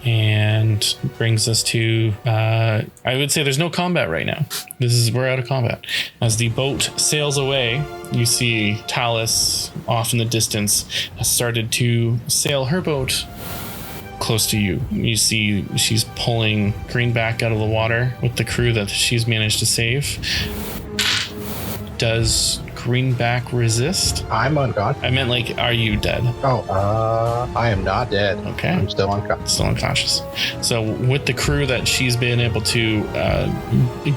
And brings us to, I would say there's no combat right now. We're out of combat. As the boat sails away, you see Tallis off in the distance has started to sail her boat close to you. You see she's pulling Greenback out of the water with the crew that she's managed to save. Does Greenback resist? I'm unconscious. I meant, like, are you dead? I am not dead. Okay. I'm still unconscious. Still unconscious. So with the crew that she's been able to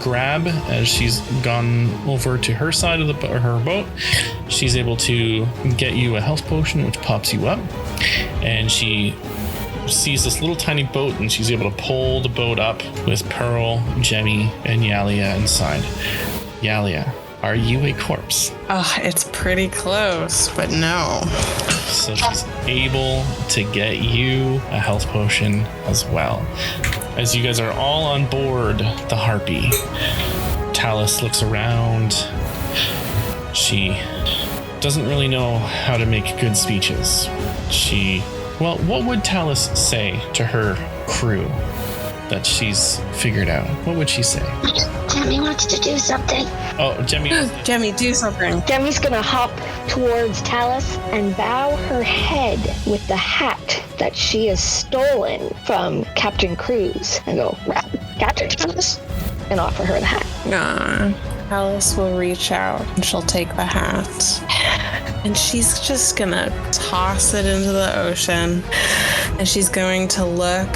grab as she's gone over to her side of her boat, she's able to get you a health potion, which pops you up. And she sees this little tiny boat, and she's able to pull the boat up with Pearl, Jemmy, and Yalia inside. Yalia, are you a corpse? Oh, it's pretty close, but no. So she's able to get you a health potion as well. As you guys are all on board the Harpy, Tallis looks around. She doesn't really know how to make good speeches. Well, what would Tallis say to her crew that she's figured out? What would she say? Jemmy wants to do something. Oh, Jemmy. Jemmy, do something. Jemmy's gonna hop towards Tallis and bow her head with the hat that she has stolen from Captain Cruz and go, Captain Cruz, and offer her the hat. Tallis will reach out and she'll take the hat. And she's just gonna toss it into the ocean. And she's going to look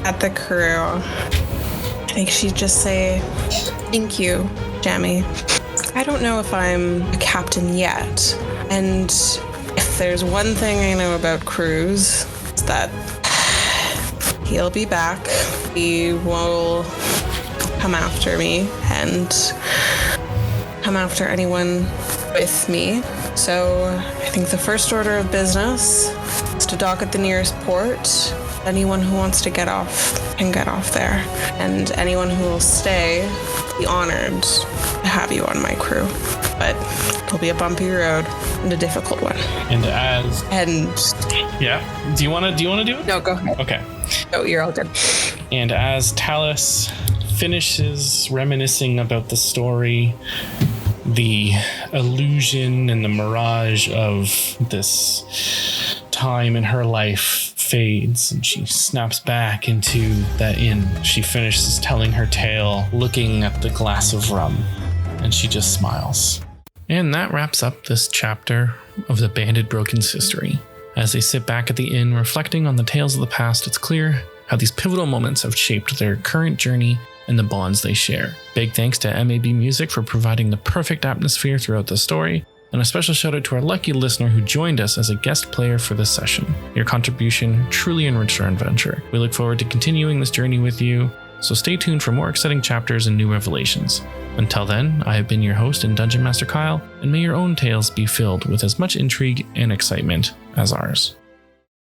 at the crew. I think she'd just say, thank you, Jemmy. I don't know if I'm a captain yet. And if there's one thing I know about Cruz, it's that he'll be back. He will come after me and come after anyone with me. So I think the first order of business is to dock at the nearest port. Anyone who wants to get off can get off there. And anyone who will stay, be honored to have you on my crew. But it'll be a bumpy road and a difficult one. Yeah. Do you want to do it? No, go ahead. Okay. Oh, you're all good. And as Tallis finishes reminiscing about the story, the illusion and the mirage of this time in her life fades, and she snaps back into that inn. She finishes telling her tale, looking at the glass of rum, and she just smiles. And that wraps up this chapter of the Banded Broken's history. As they sit back at the inn reflecting on the tales of the past, it's clear how these pivotal moments have shaped their current journey and the bonds they share. Big thanks to MABMusic for providing the perfect atmosphere throughout the story, and a special shout out to our lucky listener who joined us as a guest player for this session. Your contribution truly enriched our adventure. We look forward to continuing this journey with you, so stay tuned for more exciting chapters and new revelations. Until then, I have been your host and Dungeon Master Kyle, and may your own tales be filled with as much intrigue and excitement as ours.